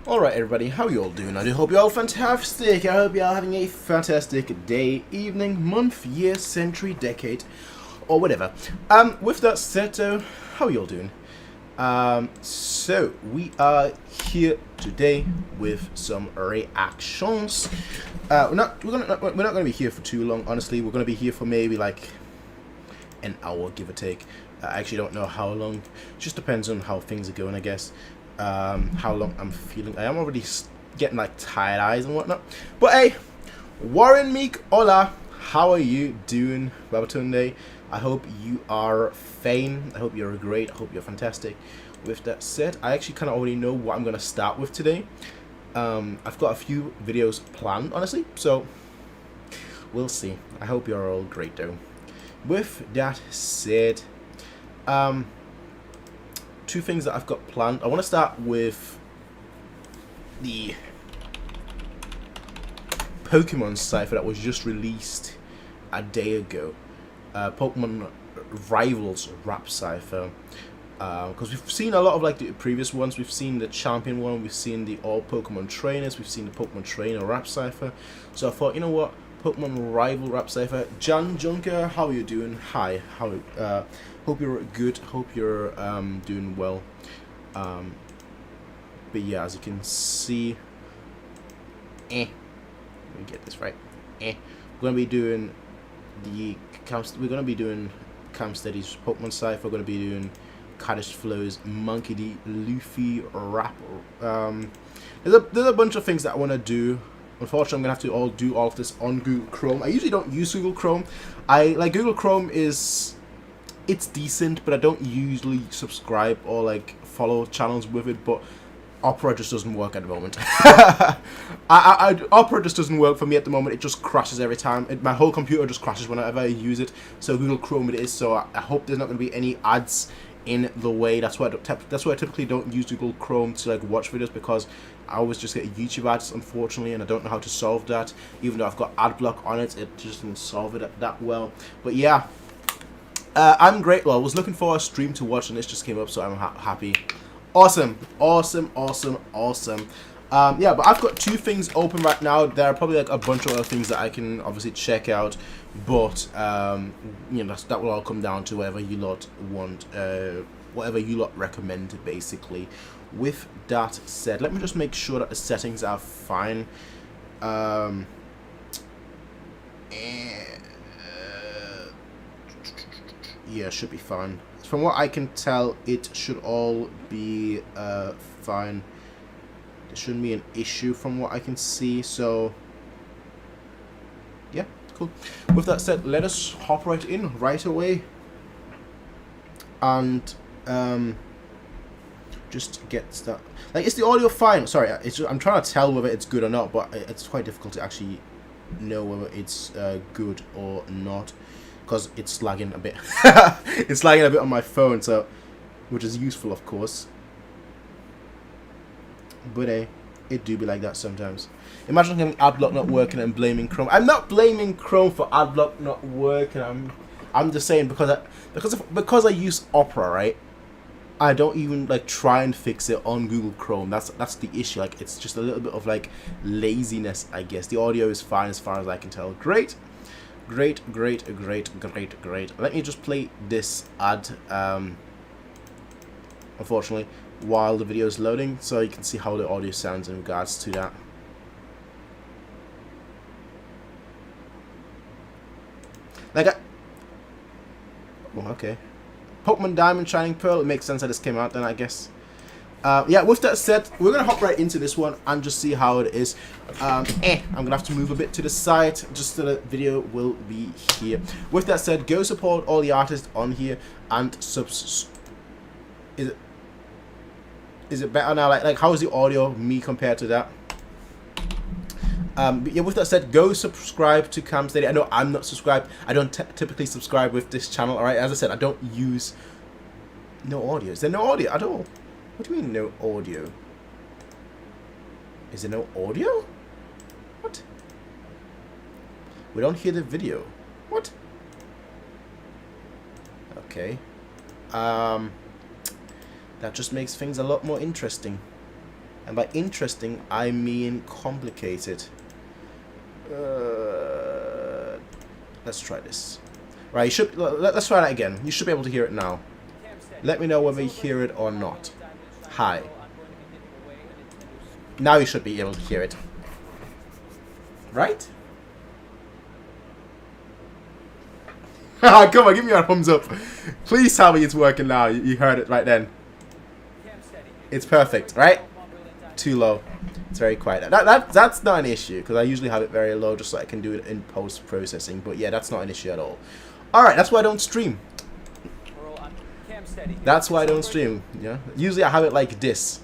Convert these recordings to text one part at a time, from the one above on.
Alright everybody, how you all doing? I do hope you're all fantastic. I hope you're all having a fantastic day, evening, month, year, century, decade, or whatever. With that said though, how you all doing? So we are here today with some reactions. We're not gonna be here for too long, honestly. We're gonna be here for maybe like an hour, give or take. I actually don't know how long. It just depends on how things are going, I guess. How long I'm feeling. I am already getting like tired eyes and whatnot. But hey, Warren Meek, hola. How are you doing, Babatunde? I hope you are fine. I hope you're great. I hope you're fantastic. With that said, I actually kind of already know what I'm gonna start with today. I've got a few videos planned, honestly. So we'll see. I hope you're all great though. With that said, two things that I've got planned. I want to start with the Pokemon cipher that was just released a day ago. Pokemon Rivals rap cipher. Because we've seen a lot of like the previous ones. We've seen the champion one. We've seen the all Pokemon trainers. We've seen the Pokemon trainer rap cipher. So I thought, you know what? Pokemon Rival rap cipher. Jan Junker, how are you doing? Hi. How? Hope you're good. Hope you're doing well. But yeah, as you can see, let me get this right. We're gonna be doing the Cam Steady's Pokemon cipher. We're gonna be doing Kaddish Flow's Monkey D Luffy rap. There's a bunch of things that I want to do. Unfortunately, I'm gonna have to do all of this on Google Chrome. I usually don't use Google Chrome. I like Google Chrome it's decent, but I don't usually subscribe or like follow channels with it. But Opera just doesn't work at the moment. Opera just doesn't work for me at the moment. It just crashes every time. My whole computer just crashes whenever I use it. So Google Chrome it is. So I hope there's not going to be any ads in the way. That's why I typically don't use Google Chrome to like watch videos, because I always just get YouTube ads, unfortunately, and I don't know how to solve that. Even though I've got ad block on it, it just doesn't solve it that well. But yeah. I'm great. Well, I was looking for a stream to watch and this just came up, so I'm happy. Awesome. Yeah, but I've got two things open right now. There are probably like a bunch of other things that I can obviously check out, but you know, that will all come down to whatever you lot want, whatever you lot recommend, basically. With that said, let me just make sure that the settings are fine. Yeah, should be fine. From what I can tell, it should all be fine. There shouldn't be an issue from what I can see, so yeah, cool. With that said, let us hop right in right away and just get started. Like, is the audio fine? Sorry, I'm trying to tell whether it's good or not, but it's quite difficult to actually know whether it's good or not, because it's lagging a bit. It's lagging a bit on my phone, so which is useful, of course. But it do be like that sometimes. Imagine having AdBlock not working and blaming Chrome. I'm not blaming Chrome for AdBlock not working. I'm just saying because I use Opera, right? I don't even like try and fix it on Google Chrome. That's the issue. Like, it's just a little bit of like laziness, I guess. The audio is fine as far as I can tell. Great. Let me just play this ad, unfortunately, while the video is loading, so you can see how the audio sounds in regards to that. Like, oh, okay. Pokemon Diamond Shining Pearl, it makes sense that this came out then, I guess. Yeah, with that said, we're going to hop right into this one and just see how it is. I'm going to have to move a bit to the side just so the video will be here. With that said, go support all the artists on here and Is it better now? Like how is the audio, me compared to that? But yeah, with that said, go subscribe to Cam Steady. I know I'm not subscribed. I don't typically subscribe with this channel, alright? As I said, I don't use no audio. Is there no audio at all? What do you mean, no audio? Is there no audio? What? We don't hear the video. What? Okay. That just makes things a lot more interesting. And by interesting, I mean complicated. Let's try this. Right, you should. Let's try that again. You should be able to hear it now. Let me know whether you hear it or not. Hi. Now you should be able to hear it. Right? Come on, give me a thumbs up. Please tell me it's working now. You heard it right then. It's perfect, right? Too low. It's very quiet. That's not an issue, because I usually have it very low just so I can do it in post-processing. But yeah, that's not an issue at all. Alright, that's why I don't stream. That's why I don't stream. Yeah. Usually I have it like this.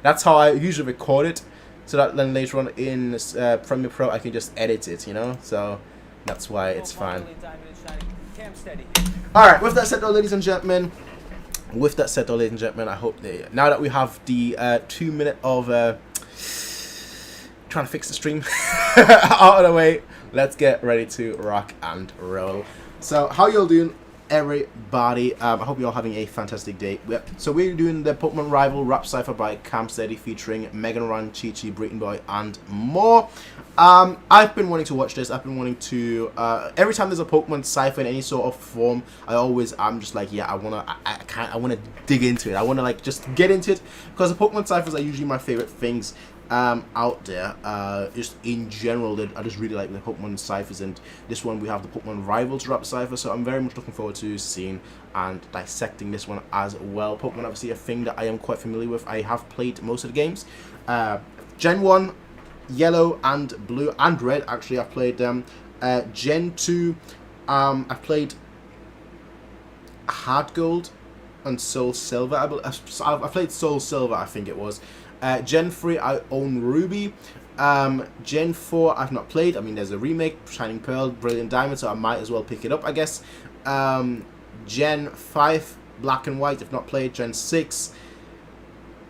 That's how I usually record it, so that then later on in Premiere Pro I can just edit it, you know? So that's why it's fine. Alright, with that said though, ladies and gentlemen, I hope now that we have the 2 minute of trying to fix the stream out of the way, let's get ready to rock and roll. So how y'all doing, everybody? I hope you're all having a fantastic day. So we're doing the Pokemon Rival Rap Cypher by Camsteady featuring Megan Ran, Chi-Chi, Breton Boy, and more. I've been wanting to watch this. I've been wanting to. Every time there's a Pokemon Cypher in any sort of form, I'm just like, yeah, I wanna dig into it. I wanna like just get into it, because the Pokemon Cyphers are usually my favorite things out there. Just in general, I just really like the Pokemon Cyphers, and this one we have the Pokemon Rivals Rap Cypher, so I'm very much looking forward to seeing and dissecting this one as well. Pokemon obviously a thing that I am quite familiar with. I have played most of the games. Gen 1, Yellow and Blue and Red, actually I've played them. Gen 2, I've played Heart Gold and Soul Silver. I played Soul Silver, I think it was. Gen 3, I own Ruby. Gen 4, I've not played. I mean, there's a remake, Shining Pearl, Brilliant Diamond, so I might as well pick it up, I guess. Gen 5, Black and White, I've not played. Gen 6,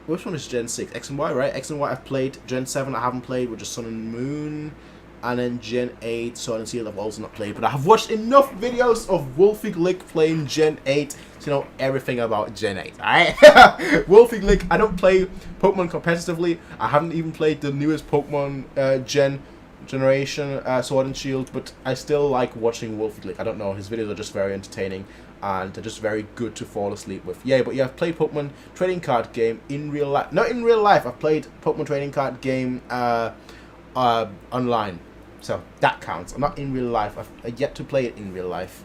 which one is Gen 6? X and Y, right? X and Y I've played. Gen 7 I haven't played, which is Sun and Moon. And then Gen 8, Sword and Shield I've also not played. But I have watched enough videos of Wolfie Glick playing Gen 8 to know everything about Gen 8, alright? Wolfie Glick, I don't play Pokemon competitively. I haven't even played the newest Pokemon generation, Sword and Shield. But I still like watching Wolfie Glick. I don't know, his videos are just very entertaining. And they're just very good to fall asleep with. Yeah, but yeah, I've played Pokemon trading card game in real life. Not in real life, I've played Pokemon trading card game online. So that counts. I'm not in real life. I've yet to play it in real life.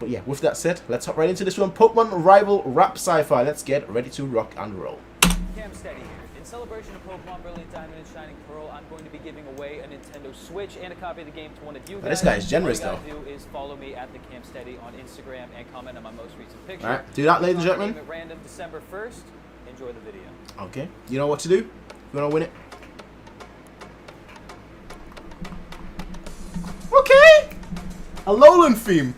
But yeah, with that said, let's hop right into this one. Pokemon Rival Rap Cypher. Let's get ready to rock and roll. Camsteady here. In celebration of Pokemon Brilliant Diamond and Shining Pearl, I'm going to be giving away a Nintendo Switch and a copy of the game to one of you guys. This guy is generous, though. All you gotta do is follow me at the Camsteady on Instagram and comment on my most recent picture. All right, do that, ladies and gentlemen. At random December 1st. Enjoy the video. Okay, you know what to do. You wanna win it? Okay. A Alolan theme.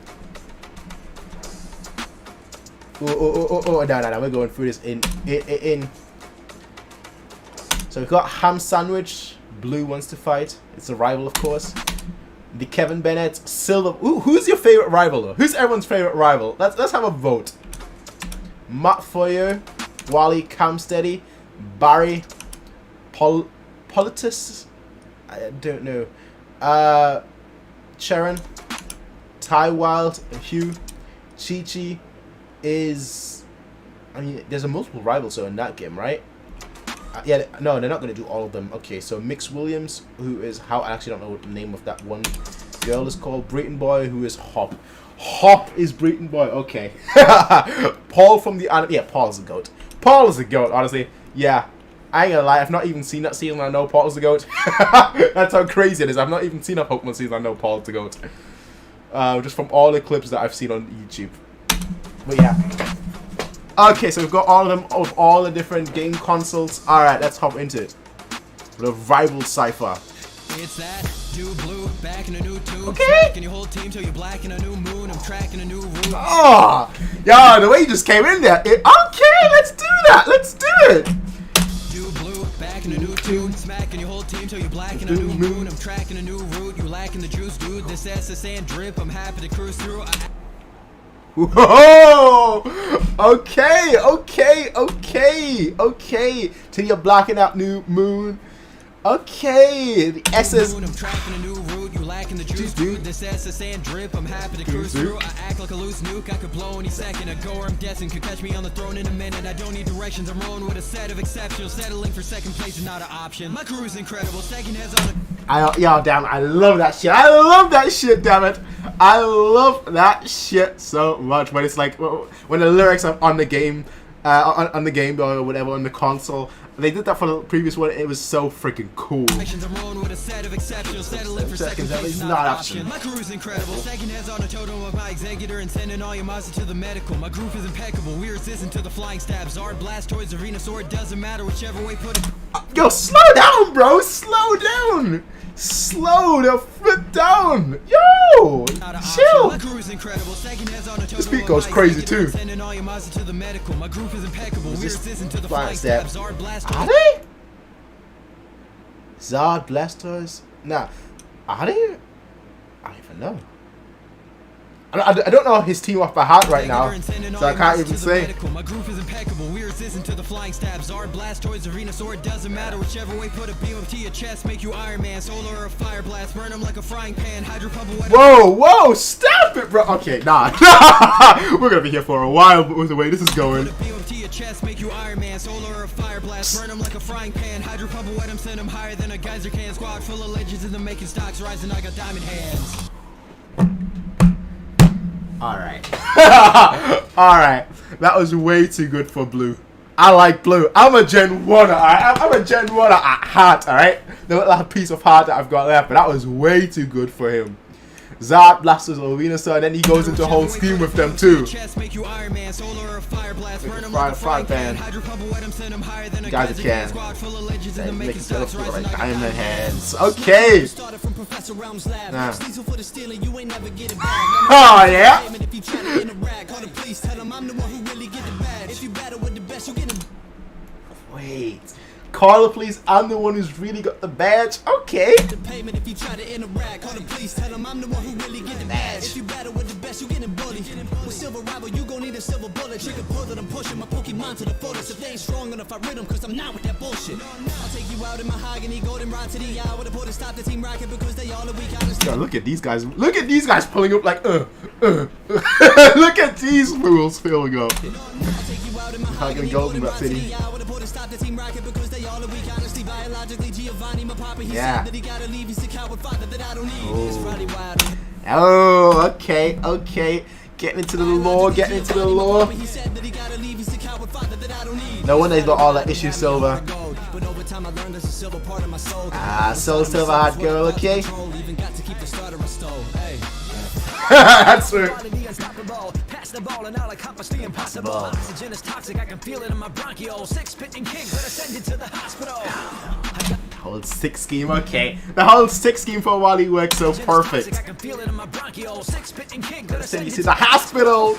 Oh, no, we're going through this in. So we've got Ham Sandwich. Blue wants to fight. It's a rival, of course. The Kevin Bennett. Silver. Ooh, who's your favorite rival, though? Who's everyone's favorite rival? Let's have a vote. Matt Foyer, Wally Camsteady, Barry, Politis. I don't know. Sharon, Ty Wild, Hugh, Chi-Chi is. I mean, there's a multiple rivals so in that game, right? Yeah, no, they're not going to do all of them. Okay, so Mix Williams, who is how I actually don't know what the name of that one girl is called. Breton Boy, who is Hop. Hop is Breton Boy. Okay. Paul from the anime. Yeah, Paul's a goat. Paul is a goat. Honestly, yeah. I ain't gonna lie, I've not even seen that season. I know Paul's the goat. That's how crazy it is. I've not even seen a Pokemon season. I know Paul's the goat. Just from all the clips that I've seen on YouTube. But yeah. Okay, so we've got all of them of all the different game consoles. Alright, let's hop into it. The Rival Cypher. It's that dude blue back in a new tune. Okay. Smacking your whole team till you're black in a new moon. I'm tracking a new route. Oh, yeah, the way you just came in there. Okay, let's do that. Let's do it. Dude blue back in a new tune. Smacking your whole team till you're black in a new moon. I'm tracking a new route. You lacking the juice, dude. This SSN drip. I'm happy to cruise through. Whoa! Okay. Till you're blocking out new moon. Okay, the SS. I'm tracking a new route, you lacking the juice, dude. This SS and drip, I'm happy to cruise through. I act like a loose nuke, I could blow any second ago. I'm guessing, could catch me on the throne in a minute. I don't need directions, I'm rolling with a set of exceptions. Settling for second place is not an option. My crew is incredible, second heads on the... Yo, damn it, I love that shit. I love that shit, damn it. I love that shit so much. But it's like, when the lyrics are on the game, on the Game Boy or whatever, on the console, they did that for the previous one. It was so freaking cool. I'm rolling with a set of exceptions, settling for second Seconds, place is not not an option. option. My crew is incredible, second heads on a totem of my executor and sending all your Mazda to the medical. My groove is impeccable, we resistant to the flying stabs. Zard, Blastoise, Arena Sword, doesn't matter whichever way put it. Yo, slow down, bro. Slow down. Slow the flip down. Yo, chill. My crew is incredible, second heads on a totem This beat of goes my crazy executor too. and sending all your Mazda to the medical. My groove is impeccable, we this resistant to the flying flying stab? stabs. Zard, Blastoise. Are they? Zard, Blastoise? Nah. Are they? I don't even know. I don't know his team off by heart right now, so I can't even say. My groove is impeccable. We resistant to the flying stabs. Zard, Blastoise, Arena Sword, doesn't matter whichever way. Put a beam up to your chest, make you Iron Man. Solar or a fire blast, burn them like a frying pan. Hydro pump away. Whoa, stop it, bro. Okay, nah. We're gonna be here for a while with the way this is going. Put a beam up to your chest, make you Iron Man. Solar or a fire blast, burn them like a frying pan. Hydro pump away them, send them higher than a geyser can. Squad full of legends in the making, stocks rising. I got diamond hands. Alright. Alright. That was way too good for Blue. I like Blue. I'm a Gen 1, alright? I'm a Gen 1 at heart, alright? The little piece of heart that I've got left, but that was way too good for him. Zard, Blastoise, Venusaur, and then he goes into a whole scheme with them too. Fire band. You guys can. Make it feel like diamond hands. Okay. Nah. Oh yeah. Wait. Caller, please. I'm the one who's really got the badge. Okay. Silver rival, you gon' need a silver bullet. Trigger pull that I'm pushing my Pokemon to the fullest. If they ain't strong enough, I rid them, cause I'm not with that bullshit. I'll take you out in mahogany, golden rod to the hour to put a stop to Team Rocket because they all a weak honest. Yo, look at these guys. Look at these guys pulling up like Look at these fools filling up. Mahogany Golden Rod City. Yeah. Oh, okay. Getting into the lore, No wonder he's got all that issue silver. Soul Silver Hot Girl, okay? That's it. Pass the ball and I'll accomplish the impossible. Oxygen is toxic, I can feel it in my bronchioles. 6 spitting king, better send it to the hospital. Whole stick scheme, okay. The whole stick scheme for Wally works so perfect. I can feel it in my bronchioles. 6 spitting king, better Send you to the hospital.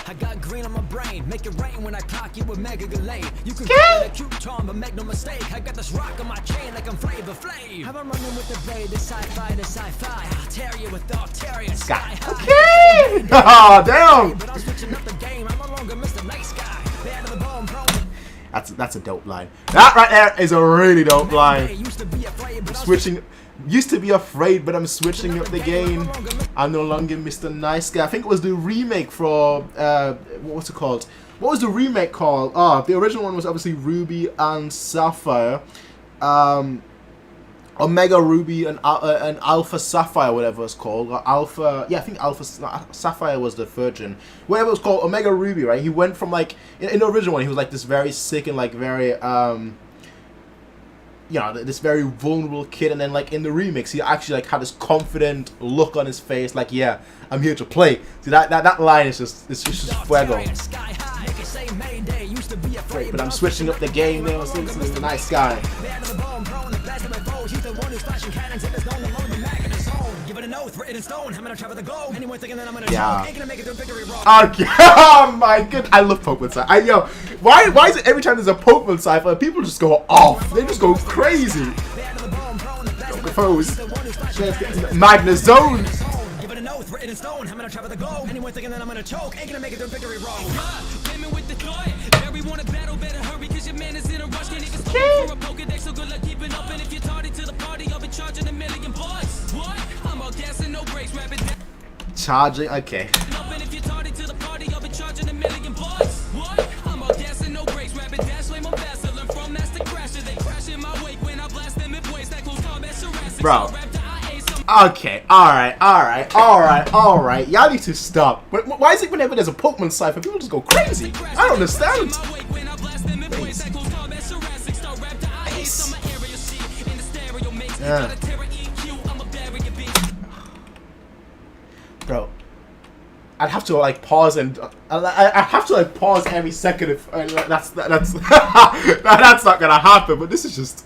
I got green on my brain, make it rain when I clock you with Mega Gallade. You can call it a cute charm, but make no mistake. I got this rock on my chain like I'm Flavor Flav. I'm running with the blade, the sci-fi. I'll tear you with Octaria Sky High. Okay. Oh, damn. But I'm switching up the game, I'm no longer Mr. Nice Guy. Band of the bone, bro. That's a dope line. That right there is a really dope line. Used to be afraid, but I'm switching up the game. I'm no longer Mr. Nice Guy. I think it was the remake for what's it called? What was the remake called? Oh, the original one was obviously Ruby and Sapphire. Omega Ruby and Alpha Sapphire, whatever it's called, or Alpha. Yeah, I think Alpha Sapphire was the virgin. Whatever it's called, Omega Ruby, right? He went from like in the original one, he was like this very sick and like very you know, this very vulnerable kid, and then like in the remix, he actually like had this confident look on his face, like, yeah, I'm here to play. See, that line is just fuego. Great, but I'm switching up the game now. So this is the nice guy. Yeah. Okay. Oh my god, I love Pokemon Cypher. Yo, why is it every time there's a Pokemon Cypher, people just go off? They just go crazy. Propose. Magnezone. written in stone. I'm gonna travel the globe. Anyone thinking that I'm gonna choke ain't gonna make it through victory road. Came in with the thought. Every wanna battle, better hurry, cause your man is in a rush. Can't even stop for a Pokedex, so good luck keeping up. And if you're tardy to the party, I'll be charging $1 million bucks. What? I'm all gas and no brakes, rapid Charging, okay. up. And if you're tardy to the party, I'll be charging $1 million bucks. What? I'm all gas and no brakes, rapid dash, flame on fast. Learn from Master Crasher, they crash in my wake when I blast them in place. That close combat Jurassic. Bro. Rap to IA, some Okay, alright. Y'all need to stop. Why is it whenever there's a Pokemon cipher, people just go crazy? I don't understand. my wake when I blast them in place. That close combat Jurassic. Start rap to IA, some area shit in the stereo mix. Yeah. Got a terror EQ, I'm a barrier bitch. Bro, I'd have to like pause and I have to like pause every second if that's that's not gonna happen. But this is just,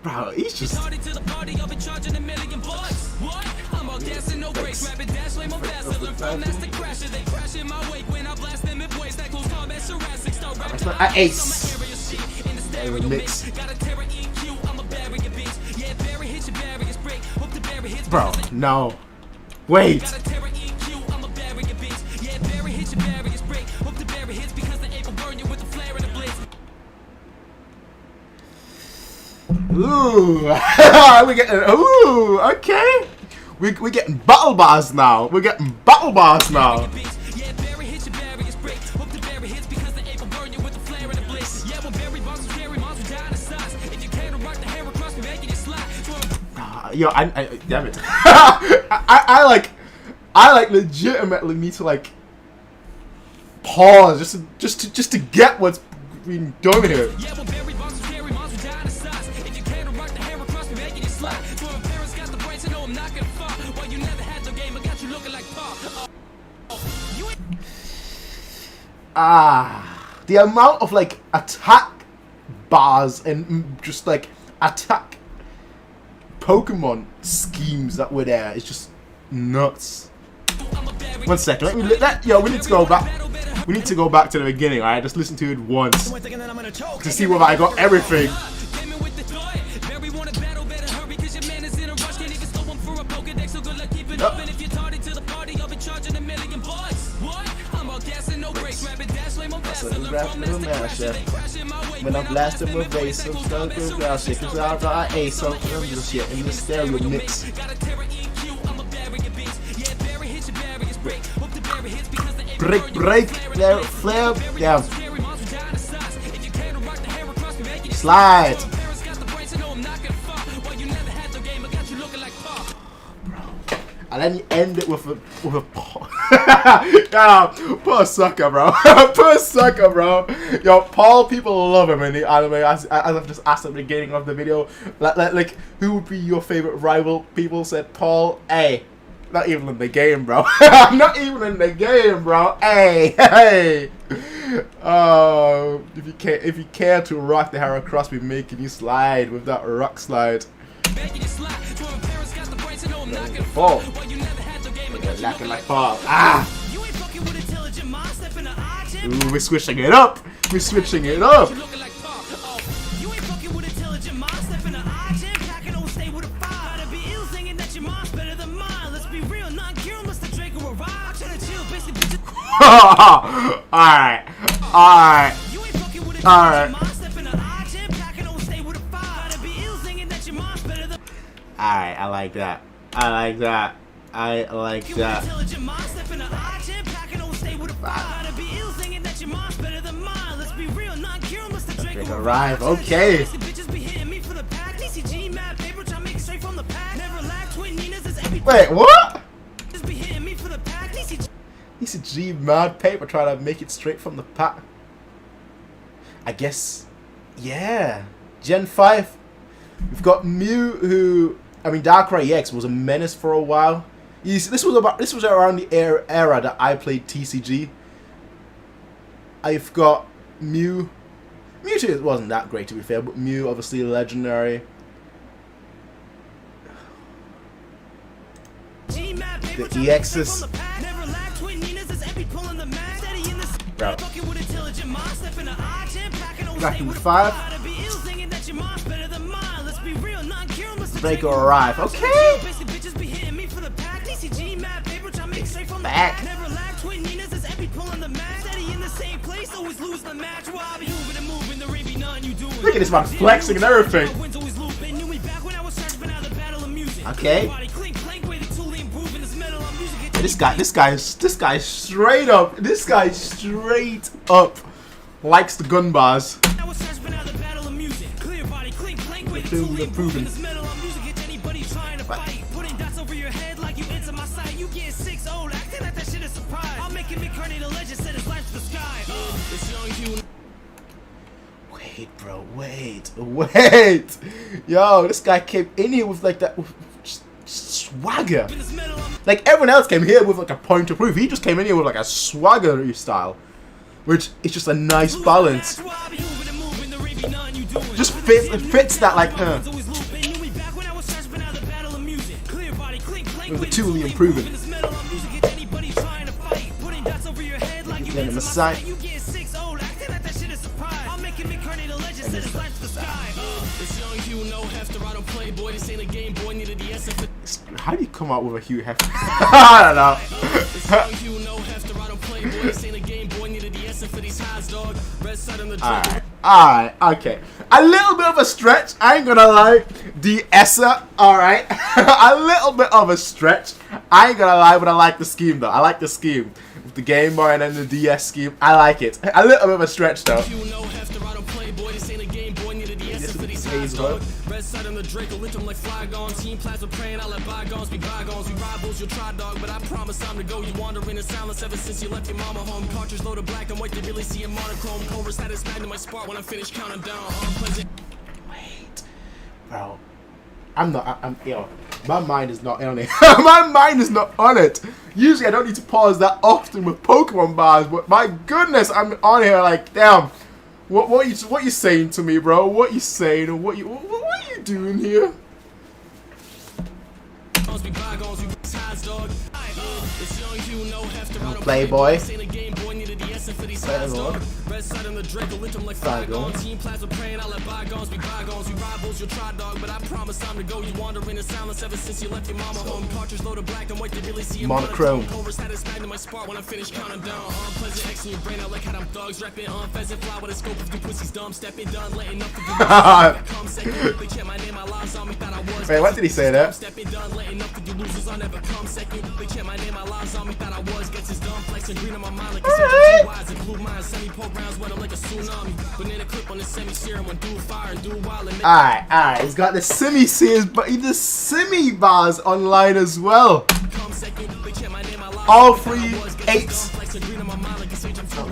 bro, he's just. Party to the party, I'll be charging $1 million bucks. What? I'm all gas and no brakes, rapid dash, flame on fast. Learn from Master Crasher, they crash in my wake when I blast them in place. That close combat Jurassic. Start rap to I IA, ace. some area shit in the stereo mix. Got a terror EQ, I'm a barrier bitch. Yeah, barrier hits your barriers break. Hope the barrier hits. Bro, no. Wait. Got a terror EQ, I'm a barrier bitch. Yeah, barrier hits your barriers break. Hope the barrier hits because the ape will burn you with the flare and the blitz. Ooh. We're getting. Ooh. Okay. We're getting battle bars now. We're getting battle bars now. Yeah, barrier hits your barriers break. Hope the barrier hits because the ape will burn you with the flare and the blitz. Yeah, when berry bombs will carry moms will die in the size. If you can't rock the hair across me, making it slide. Yo, I damn it. I like legitimately need to like pause just to get what's being done here. Yeah, when berry bombs will carry moms will die in the size. If you can't rock the hair across me, making it slide. So my parents got the brains to know I'm not gonna fall. While you never had your game, I got you looking like Paul. You ain't The amount of like attack bars and just like attack Pokemon schemes that were there is just nuts. 1 second, we need to go back. We need to go back to the beginning, alright? Just listen to it once Anyone thinking that I'm gonna choke to see whether I got everything. came in with the thought. Barry wanna battle, better hurry, cause your man is in a rush. Can't even stop him for a Pokedex, so good luck keeping up. And if you're tardy to the party, I'll be charging $1 million bucks. What? I'm all gas and no brakes, rapid dash, flame on fast. Learn from Master Crasher, they crash in my wake When I I blast blast him with in race, place. I'm stuck with ground shit, cause I ate something this shit in the stereo mix. Got a terror EQ, I'm a barrier bitch. Yeah, barrier hits your barriers break. Hope the barrier hits because the ape will burn you Break, with the flare and the flare, blitz. down. Carry moms will die in the size. If you can't rock the hair across me, make it Slide. My parents got the brains to know I'm not gonna fall. While you never had your game, I got you looking like Paul. And then you end it with a yeah, poor sucker, bro. Poor sucker, bro. Yo, Paul, people love him in the anime. As I've just asked at the beginning of the video, like who would be your favorite rival? People said Paul. Hey, not even in the game, bro. Not even in the game, bro. Hey. If you care to rock the hair across me, making you slide with that rock slide. Making it slide. So my parents got the brains to know I'm not gonna Fall. While you never had your game, I got you Lacking looking like like Paul. Ah. You ain't fucking with intelligent minds, step in the eye, champ. Ooh, we're switching it up. We're switching it up. you looking like Paul. Oh. You ain't fucking with intelligent minds, step in the eye, champ. Packing on stay with a fire. Gotta be ill singing that your mind's better than mine. Let's be real, not cure unless the Draco arrive. Tryna chill, basically bitches. Alright. You ain't fucking with Alright. intelligent minds, step in the eye, champ. Packing on stay with a fire. Gotta be ill singing that your mind's better than Alright, I like that. I like that. I like that. intelligent minds, step in the eye, champ. Packing on stay with a fire. Gotta be ill singing that your mind's better than mine. Let's be real, not cure unless the Draco Draco arrive, okay. Bitches be hitting me for the pack. TCG mad paper, try to make it straight from the pack. Never lack twin Ninas is every Wait, what? bitches be hitting me for the pack. TCG He's a G mad paper trying to make it straight from the pack. I guess, yeah. Gen 5. We've got Mew, who, I mean, Darkrai EX was a menace for a while. This was around the era that I played TCG. I've got Mew. Mewtwo wasn't that great, to be fair, but Mew, obviously legendary. mad paper, The try to make it EXs. straight from the pack. Never lack twin Ninas is every pulling the mag. Steady in the Bro. fucking with intelligent minds, step in the eye, jam packing on Back stay in with a 5. fire. Gotta be ill singing that your mind's better than mine. Let's be real, not cure unless the Draco Draco arrive. Okay. Basically bitches be hitting me for the pack. TCG mad back. Never lack twin Ninas as epic pulling the match. Steady in the same place, always lose the match. While I be moving and moving, there ain't be nothing you doing. Look at this man flexing and everything. Wins always looping. Knew me back when I was searching out the battle of music. Okay. Body clink clank with it totally improving this metal on music. This guy straight up. This guy straight up likes the gun bars. I was searching out the battle of music. Clear body clink clank with it Totally totally improving improving. this metal on music. It's anybody trying to fight. Putting dots over your head like you into my sight. You get 6 old, acting like that shit is surprise. I'm making McCartney the legend, set his life to the sky. This young Hugh. Wait, bro, wait. Yo, this guy came in here with like that swagger. Like everyone else came here with like a point of proof. He just came in here with like a swagger style, which is just a nice balance. Just fits that like with the totally improving. Then the Messiah. How do you come out with a Hugh Hefner? I don't know. Alright, okay. A little bit of a stretch, I ain't gonna lie. The Essa, alright. A little bit of a stretch. I ain't gonna lie, but I like the scheme though. I like the scheme. With the Game Boy and then the DS scheme. I like it. A little bit of a stretch though. Red side on the Draco, lift them like Flygon. Team plasma praying, I'll let bygones be bygones. We rivals, you'll try dog, but I promise time to go. You wandering in silence ever since you left your mama home. Cartridge loaded black and white, they really see a monochrome. Cobra satisfied in my spot when I finish counting down. Unpleasant. Wait, bro. Yo, my mind is not on it. My mind is not on it. Usually I don't need to pause that often with Pokemon bars, but my goodness, I'm on here like, damn. What you saying to me, bro? What you saying? Or what you doing here? Playboy. Red side on the Draco, lift them like Flygon. Team plasma praying, I'll let bygones be bygones. We rivals, you'll try dog, but I promise time to go. You wandering in silence ever since you left your mama home. Cartridge loaded black and white, they really see a monochrome. Cobra satisfied in my spot when I finish counting down. Unpleasant X in your brain, I like how them thugs rapping. Pheasant fly with a scope of you pussies dumb. Stepping done, letting up the come second. They check my name, my lies on me, thought I was. Wait, what did he say there? Stepping done, letting up the losers, I never come second. They check my name, my lies on me, thought I was. Gets his dumb flexing green on my mind like it's wise and blue mind. Semi poke rounds, wet like a tsunami. Banana clip on the semi serum when do fire and do wild and Alright, he's got the semi series, but he does semi bars online as well. All 3 8s.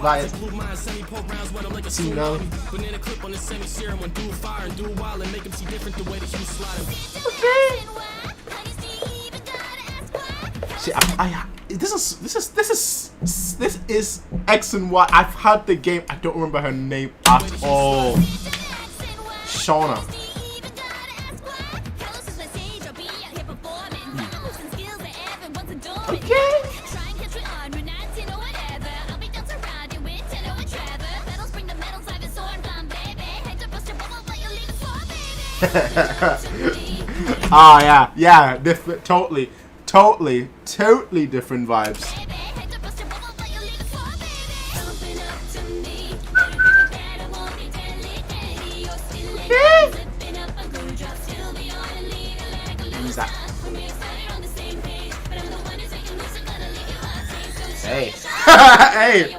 Right. See now. Banana clip on the semi serum when do fire and do wild and make him see different the way that you slide. See, this is X and Y. I've had the game. I don't remember her name at all. Shauna. Okay. Ah, yeah, different, totally different vibes. Who's that? Hey. Hey.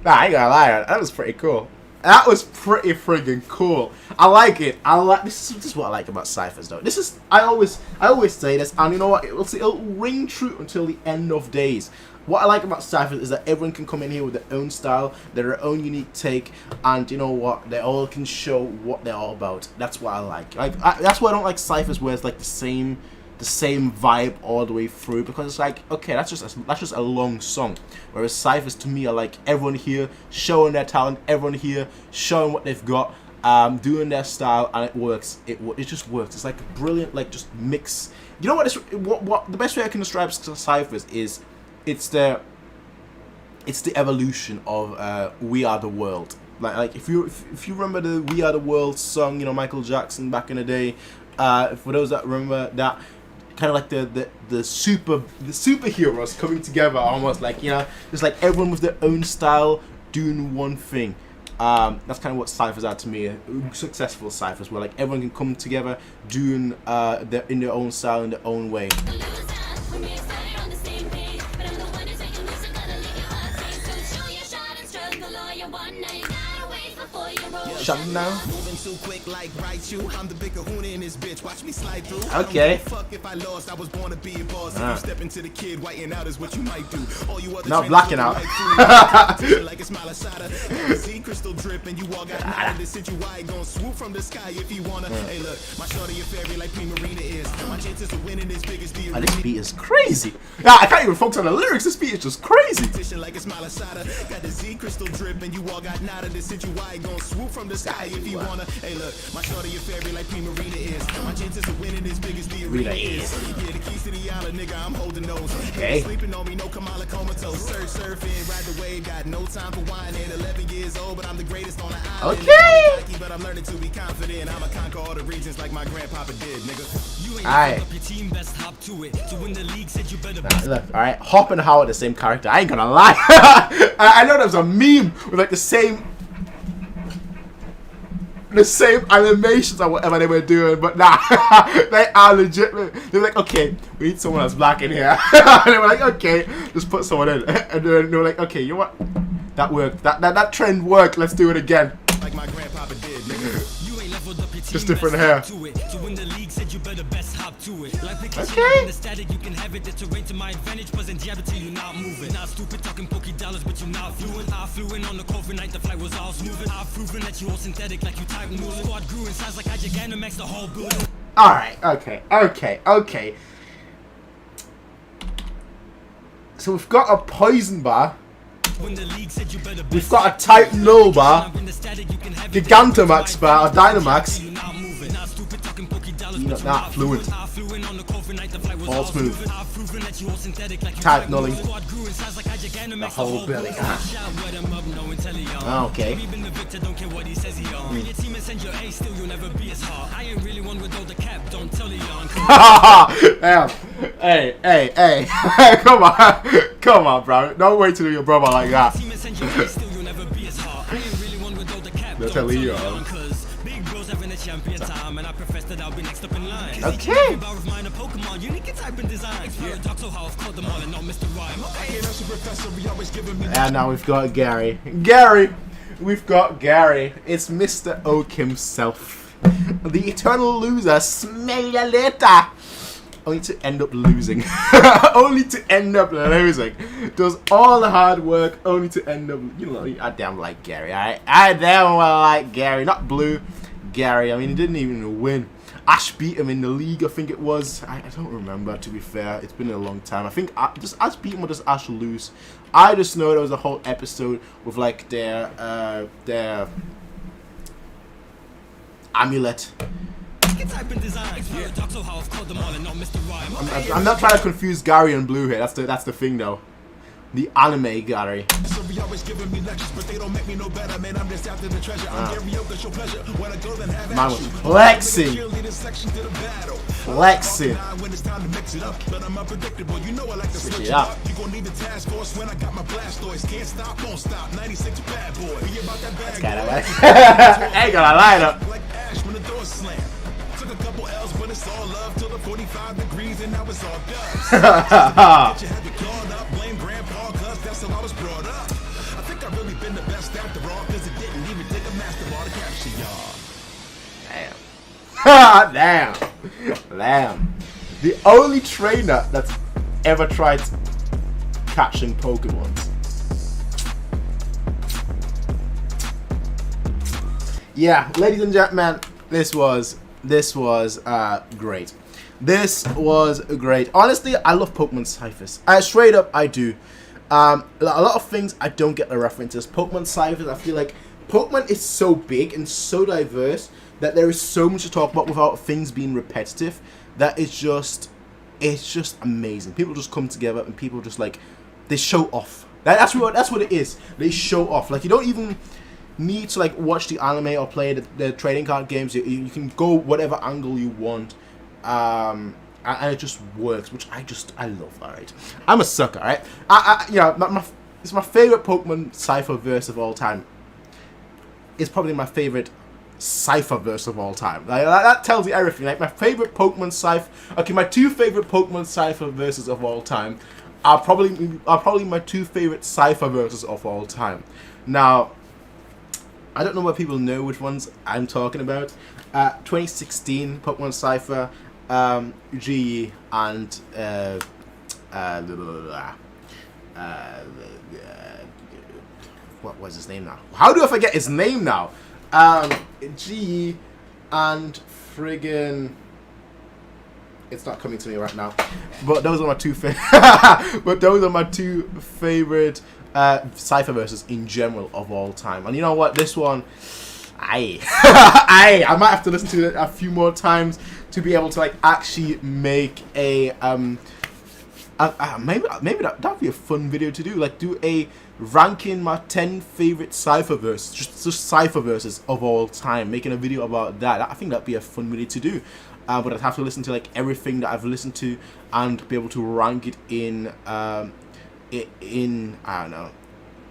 Nah, I ain't gonna lie, that was pretty cool. That was pretty friggin' cool. I like it. This is what I like about ciphers, though. This is I always say this, and you know what? It'll ring true until the end of days. What I like about ciphers is that everyone can come in here with their own style, their own unique take, and you know what? They all can show what they're all about. That's what I like. That's why I don't like ciphers where it's like the same vibe all the way through, because it's like, okay, that's just a long song. Whereas ciphers to me are like everyone here showing their talent, everyone here showing what they've got, doing their style, and it works. It just works. It's like a brilliant, like, just mix. You know what? What the best way I can describe ciphers is, it's the evolution of We Are the World. Like if you remember the We Are the World song, you know, Michael Jackson back in the day. For those that remember that, kind of like the superheroes coming together, almost like, you know, just like everyone with their own style doing one thing. That's kind of what ciphers are to me. Successful ciphers, where like everyone can come together doing in their own style, in their own way. Shut down. Moving too quick like right shoe. I'm the big kahuna in this bitch. Watch me slide through. Okay. Fuck if I lost. I was born to be a boss. If you step into the kid, whiting out is what you might do. All you other Not blacking out. Like it's Malasada. See crystal drip and you all got nothing. This shit you wide gon' swoop from the sky if you wanna. Hey look, my shorty a fairy like Prima Marina is. My chances of winning is big as the Oh, this beat is crazy. Yeah, I can't even focus on the lyrics. This beat is just crazy. like it's Malasada. Got the Z crystal drip and you all got nada. This shit you wide gon' swoop from the sky if you wanna. Hey look, my shorty a fairy like Prima Marina is. My chances of winning is big as the arena is. Yeah, the keys to the island, nigga, I'm holding those. Okay. Sleeping on me, no Kamala comatose. Surfing, ride the wave, got no time for whining. 11 years old, but I'm the greatest on the island. Okay. But I'm learning to be confident. I'ma conquer all the regions like my grandpapa did, nigga. You ain't Alright. up your team, best hop to it. To win the league, said you better Look, alright, Hop and How are the same character. I ain't gonna lie. I know there was a meme with like the same animations or whatever they were doing, but nah, they are legit. They're like, okay, we need someone that's black in here. And they were like, okay, just put someone in. And then they were like, okay, you know what? That worked. That trend worked. Let's do it again. Like my grandpapa did, nigga. You ain't leveled up your team, Just different best hair. hop to it. To win the league, said you better best hop to it. Like the Okay. in the static, you can have it. The terrain to my advantage, wasn't jab it till you not moving. Not stupid talking pokey dollars, but you not fluent. I flew in on the COVID night, the flight was all smooth. I've proven that you all synthetic, like you type moving. Squad grew in size like I Gigantamax the whole building. Alright, okay. So we've got a poison bar. When the league said you better We've got a type null bar. Gigantamax bar, or Dynamax. You're not fluent. All smooth. Type nulling. The whole belly. Ah, okay. Damn. Hey. Come on, bro. Don't wait to do your brother like that. They'll tell you. Okay. And now we've got Gary. We've got Gary. It's Mr. Oak himself. The eternal loser. Smell you later. Only to end up losing. Does all the hard work only to end up, you know, I damn like Gary, alright? I damn well like Gary. Not Blue, Gary. I mean, he didn't even win. Ash beat him in the league, I think it was. I don't remember, to be fair. It's been a long time. I think just Ash beat him or does Ash lose? I just know there was a whole episode with like their amulet. I'm not trying to confuse Gary and Blue here. That's the thing though. The anime Gary. Man was flexing. Switch it up. Ain't gonna line up. Took a couple L's, but it's all love till the 45 degrees and now it's all dust. You had to call up, blame grandpa, cause that's how I was brought up. I think I've really been the best after all, cause it didn't even take a master ball to capture y'all. Damn. The only trainer that's ever tried catching Pokemons. Yeah, ladies and gentlemen, this was great. This was great. Honestly, I love Pokemon Ciphers. Straight up, I do. A lot of things I don't get the references. Pokemon Ciphers, I feel like Pokemon is so big and so diverse that there is so much to talk about without things being repetitive. That it's just amazing. People just come together and people just like, they show off. That's what it is. They show off. Like, you don't even need to like watch the anime or play the trading card games. You can go whatever angle you want, and and it just works, which I love. All right, I'm a sucker. All right, it's my favorite Pokemon Cypher verse of all time. It's probably my favorite Cypher verse of all time. Like, that tells you everything. Like, my favorite Pokemon Cypher. Okay, my 2 favorite Pokemon Cypher verses of all time are probably my 2 favorite Cypher verses of all time. Now, I don't know whether people know which ones I'm talking about. 2016 Pokemon Cypher, GE, and what was his name now? How do I forget his name now? GE and friggin', it's not coming to me right now. But those are my 2 favorite Cypher verses in general of all time. And you know what? This one, I might have to listen to it a few more times to be able to like actually make a maybe that'd be a fun video to do. Like, do a ranking my 10 favorite Cypher verses, just Cypher verses of all time, making a video about that. I think that'd be a fun video to do. But I'd have to listen to like everything that I've listened to and be able to rank it in I don't know,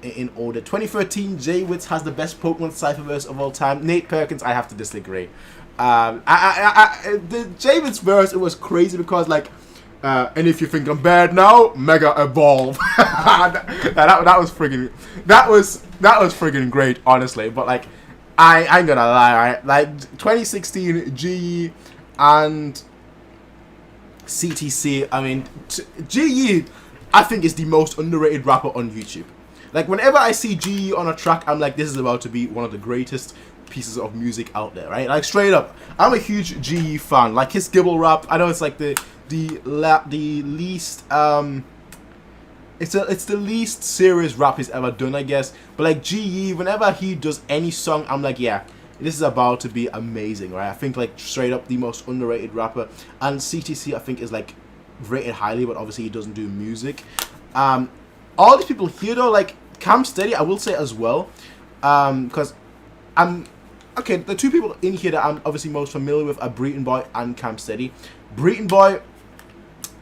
in order. 2013 J-Witz has the best Pokemon Cypher verse of all time. Nate Perkins, I have to disagree. The J-Witz verse, it was crazy because like, and if you think I'm bad now, Mega Evolve. that was friggin' great, honestly. But like, I ain't gonna lie, right? Like 2016 GE and CTC. I mean, GE, I think is the most underrated rapper on YouTube. Like, whenever I see GE on a track, I'm like, this is about to be one of the greatest pieces of music out there, right? Like, straight up, I'm a huge GE fan. Like, his Gibble rap, I know it's like the least it's the least serious rap he's ever done, I guess. But like GE, whenever he does any song, I'm like, yeah, this is about to be amazing, right? I think like straight up the most underrated rapper. And CTC, I think, is like rated highly, but obviously he doesn't do music. All these people here though, like Cam Steady, I will say as well, because okay, the 2 people in here that I'm obviously most familiar with are Breeton Boy and Cam Steady. Breeton Boy,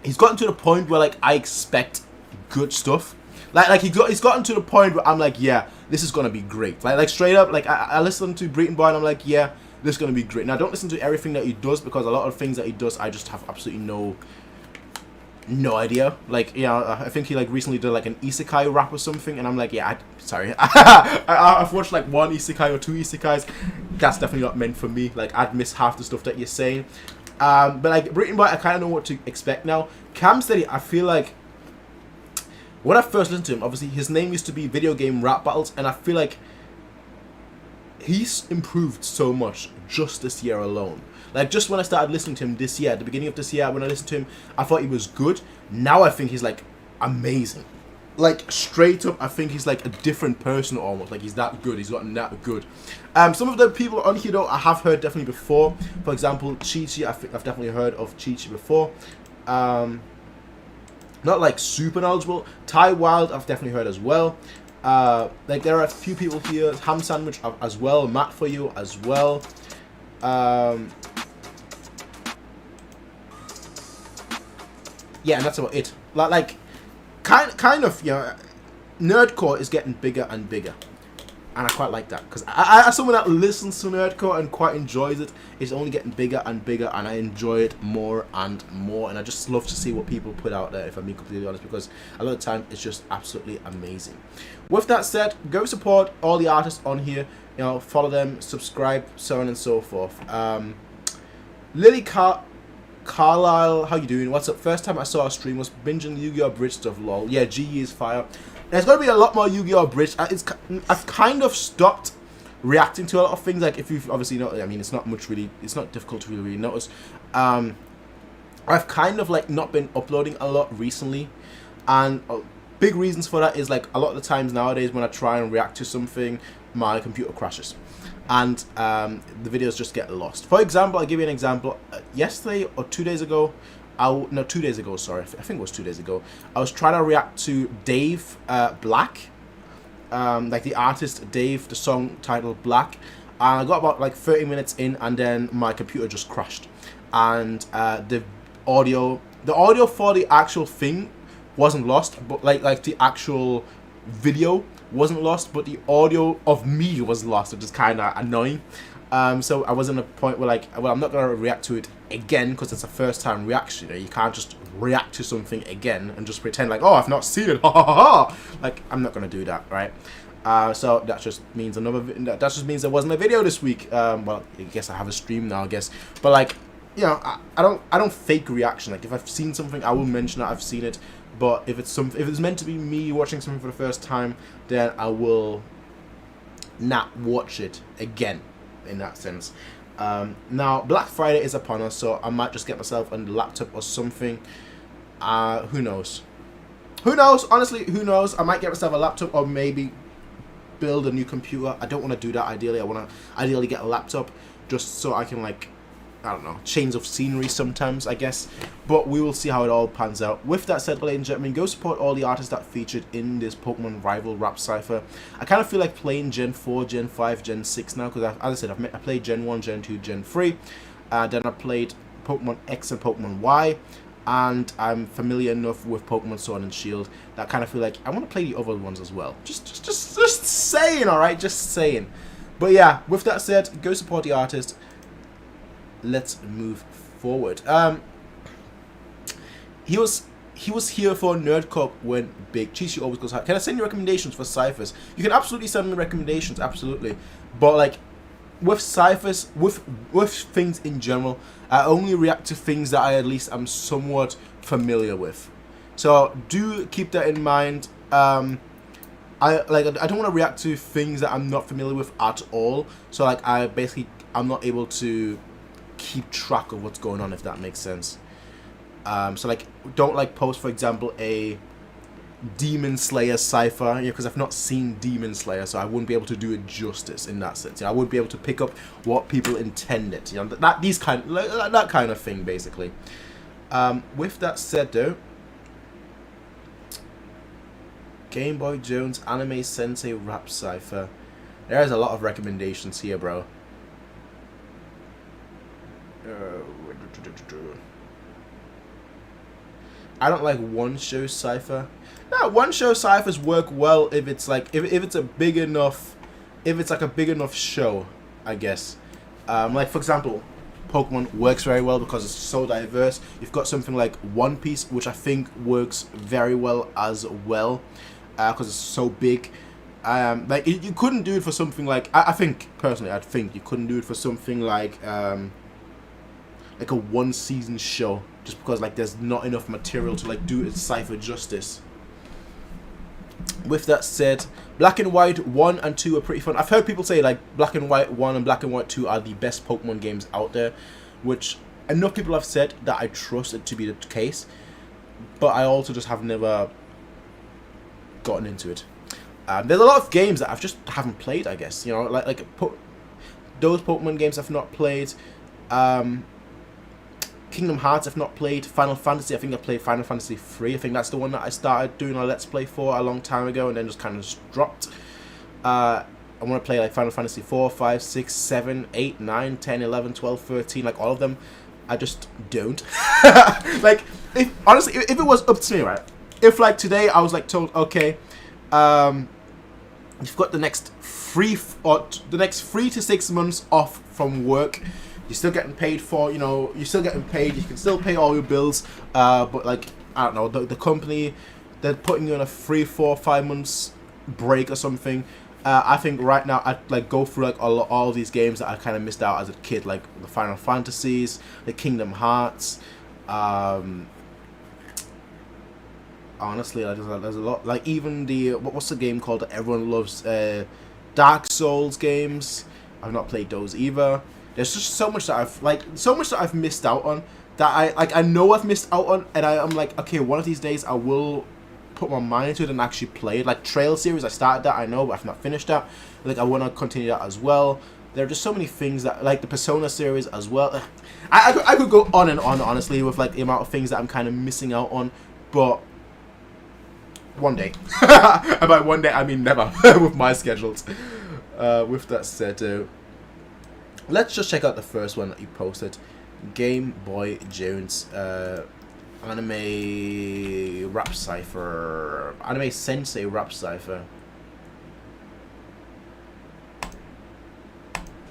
he's gotten to the point where like I expect good stuff. Like he's gotten to the point where I'm like, yeah, this is gonna be great. Like straight up, like I listen to Breeton Boy and I'm like, yeah, this is gonna be great. Now I don't listen to everything that he does because a lot of things that he does I just have absolutely no idea. Like, you know, I think he like recently did like an isekai rap or something, and I'm like, yeah, sorry, I've watched like 1 isekai or 2 isekais. That's definitely not meant for me. Like, I'd miss half the stuff that you're saying. But like Breeton Boy, I kind of know what to expect now. Cam Steady, I feel like when I first listened to him, obviously his name used to be Video Game Rap Battles, and I feel like he's improved so much just this year alone. Like, just when I started listening to him this year, at the beginning of this year, when I listened to him, I thought he was good. Now I think he's like amazing. Like, straight up, I think he's like a different person almost. Like, he's that good. He's gotten that good. Some of the people on here though, I have heard definitely before. For example, Chi-Chi, I've definitely heard of Chi-Chi before. Not like super knowledgeable. Ty Wild, I've definitely heard as well. Like, there are a few people here. Ham Sandwich as well. Matt For You as well. Yeah, and that's about it. Like kind of, you know, nerdcore is getting bigger and bigger, and I quite like that because I as someone that listens to nerdcore and quite enjoys it, it's only getting bigger and bigger, and I enjoy it more and more, and I just love to see what people put out there, if I'm being completely honest, because a lot of the time it's just absolutely amazing. With that said, go support all the artists on here. You know, follow them, subscribe, so on and so forth. Lily Carlisle, how you doing? What's up? First time I saw a stream was binging Yu-Gi-Oh! Bridge stuff, lol. Yeah, GE is fire. There's going to be a lot more Yu-Gi-Oh! Bridge. I've kind of stopped reacting to a lot of things. Like, if you've obviously not, I mean, it's not difficult to really notice. I've kind of like not been uploading a lot recently, and big reasons for that is like a lot of the times nowadays when I try and react to something, my computer crashes. And the videos just get lost. For example, I'll give you an example. Yesterday or 2 days ago, 2 days ago, sorry, I think it was 2 days ago, I was trying to react to Dave Black, like the artist Dave, the song titled Black, and I got about like 30 minutes in, and then my computer just crashed, and the audio. The audio for the actual thing wasn't lost, but like the actual video wasn't lost, but the audio of me was lost, which is kind of annoying. So I was in a point where like, well, I'm not gonna react to it again because it's a first time reaction. You can't just react to something again and just pretend like, oh, I've not seen it. Ha ha ha. Like, I'm not gonna do that, right? So that just means that just means there wasn't a video this week. Well, I guess I have a stream now, I guess. But like, you know, I don't fake reaction. Like, if I've seen something, I will mention that I've seen it. But if it's meant to be me watching something for the first time, then I will not watch it again. In that sense. Now Black Friday is upon us, so I might just get myself a laptop or something. Who knows? Who knows? Honestly, who knows? I might get myself a laptop or maybe build a new computer. I don't want to do that ideally. I want to ideally get a laptop just so I can, like, I don't know, change of scenery sometimes, I guess. But we will see how it all pans out. With that said, ladies and gentlemen, go support all the artists that featured in this Pokemon Rival Rap Cypher. I kind of feel like playing Gen 4, Gen 5, Gen 6 now, because as I said, I played Gen 1, Gen 2, Gen 3. Then I played Pokemon X and Pokemon Y. And I'm familiar enough with Pokemon Sword and Shield that I kind of feel like I want to play the other ones as well. Just saying, alright? Just saying. But yeah, with that said, go support the artist. Let's move forward. He was here for Nerdcorp when big. Chichi always goes hard. Can I send you recommendations for ciphers? You can absolutely send me recommendations, absolutely. But like with ciphers, with things in general, I only react to things that I at least am somewhat familiar with. So do keep that in mind. I don't want to react to things that I'm not familiar with at all. So like I'm not able to keep track of what's going on, if that makes sense. So like, don't like post, for example, a Demon Slayer cipher, because I've not seen Demon Slayer, so I wouldn't be able to do it justice in that sense. I wouldn't be able to pick up what people intended, that kind of thing, basically. With that said, though, Game Boy Jones Anime Sensei Rap Cipher. There's a lot of recommendations here, bro. I don't like one-show cipher. Nah, one-show ciphers work well if it's like if it's a big enough, if it's like a big enough show, I guess. Like for example, Pokemon works very well because it's so diverse. You've got something like One Piece, which I think works very well as well, because it's so big. Like you couldn't do it for something like I think personally, I think you couldn't do it for something like a one-season show, just because like there's not enough material to like do its cipher justice. With that said, Black and White 1 and 2 are pretty fun. I've heard people say like Black and White 1 and Black and White 2 are the best Pokemon games out there, which enough people have said that I trust it to be the case, but I also just have never gotten into it. There's a lot of games that I've just haven't played, I guess, you know, like those Pokemon games I've not played. Kingdom Hearts I've not played. Final Fantasy, I think I played Final Fantasy 3. I think that's the one that I started doing a Let's Play for a long time ago and then just kind of just dropped. I want to play like Final Fantasy 4, 5, 6, 7, 8, 9, 10, 11, 12, 13, like all of them. I just don't. Like, honestly, if it was up to me, right? If like today I was like told, okay, you've got the next 3 to 6 months off from work. You're still getting paid for, you know, you're still getting paid. You can still pay all your bills. But like, I don't know, the company, they're putting you on a 3, 4, 5 months break or something. I think right now I'd like go through like all these games that I kind of missed out as a kid, like the Final Fantasies, the Kingdom Hearts. Honestly, like, there's a lot. Like even the what's the game called that everyone loves? Dark Souls games. I've not played those either. There's just so much that I've missed out on that I know I've missed out on, and I'm like, okay, one of these days I will put my mind into it and actually play it. Like Trail series, I started that, I know, but I've not finished that. Like I want to continue that as well. There are just so many things that, like the Persona series as well. I could go on and on, honestly, with like the amount of things that I'm kind of missing out on, but one day. And by one day I mean never with my schedules. With that said, let's just check out the first one that you posted. Game Boy Jones anime rap cipher, anime sensei rap cipher.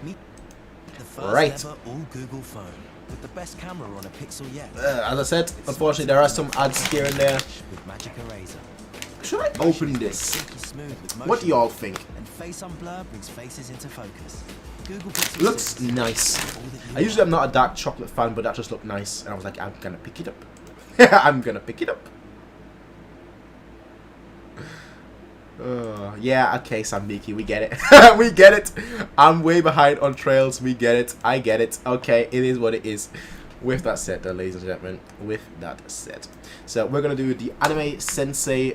The first Right. ever all Google phone with the best camera on a Pixel yet. As I said, unfortunately there are some ads here and there. With Magic Eraser. Should I open this? Silky smooth with What do y'all think? And face on blur brings faces into focus. Google Pixel Looks 6, nice. all that you I usually am not a dark chocolate fan, but that just looked nice, and I was like, I'm gonna pick it up. I'm gonna pick it up. Yeah, okay, Samiki, we get it. We get it. I'm way behind on trails. We get it. I get it. Okay, it is what it is. With that said, ladies and gentlemen, with that said, so we're gonna do the Anime Sensei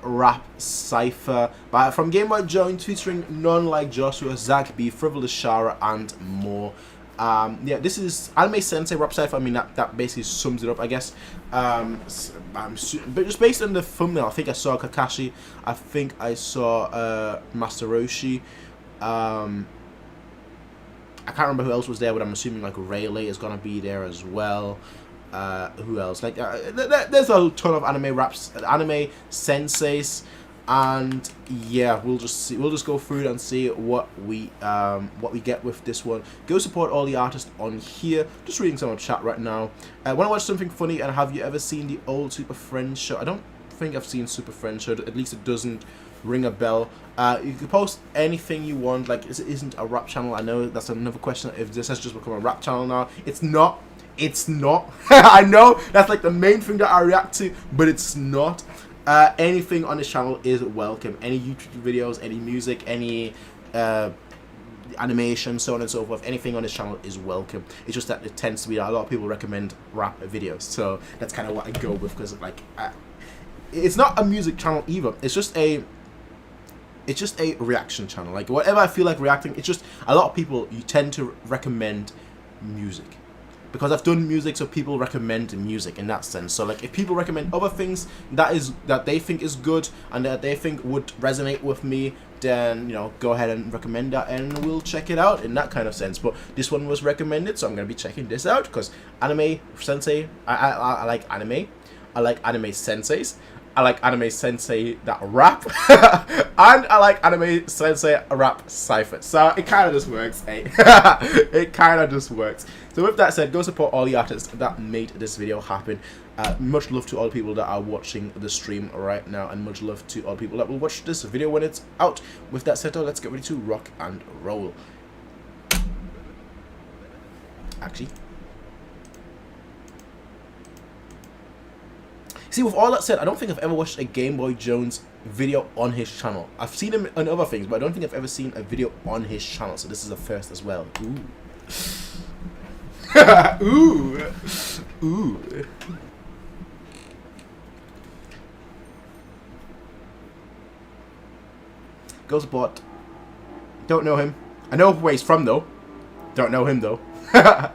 rap cipher from Game Boy Jones, featuring none like Joshua, Zach B, Frivolous Shara, and more. Yeah, this is Anime Sensei rap cipher. I mean, that basically sums it up, I guess. But just based on the thumbnail, I think I saw Kakashi. I think I saw Master Roshi. I can't remember who else was there, but I'm assuming like Rayleigh is gonna be there as well. Who else? Like, there's a ton of anime raps, anime senseis, and yeah, we'll just see. We'll just go through it and see what we get with this one. Go support all the artists on here. Just reading some of the chat right now. Want to watch something funny? And have you ever seen the old Super Friends show? I don't think I've seen Super Friends show. At least it doesn't ring a bell. You can post anything you want. Like, this isn't a rap channel. I know that's another question. If this has just become a rap channel now, it's not. It's not. I know that's like the main thing that I react to, but it's not. Anything on this channel is welcome. Any YouTube videos, any music, any animation, so on and so forth. Anything on this channel is welcome. It's just that it tends to be that a lot of people recommend rap videos, so that's kind of what I go with, because like it's not a music channel either. It's just a reaction channel. Like, whatever I feel like reacting, it's just a lot of people, you tend to recommend music. Because I've done music, so people recommend music in that sense. So like, if people recommend other things that they think is good and that they think would resonate with me, then, you know, go ahead and recommend that and we'll check it out in that kind of sense. But this one was recommended, so I'm gonna be checking this out, because Anime Sensei, I like anime. I like anime senseis. I like anime sensei that rap. And I like anime sensei rap cipher. So it kind of just works, eh? It kind of just works. So with that said, go support all the artists that made this video happen. Much love to all the people that are watching the stream right now, and much love to all the people that will watch this video when it's out. With that said, though, let's get ready to rock and roll. Actually, see, with all that said, I don't think I've ever watched a Game Boy Jones video on his channel. I've seen him on other things, but I don't think I've ever seen a video on his channel, so this is a first as well. Ooh. Ooh. Ooh. Go support. Don't know him. I know where he's from, though. Don't know him, though. I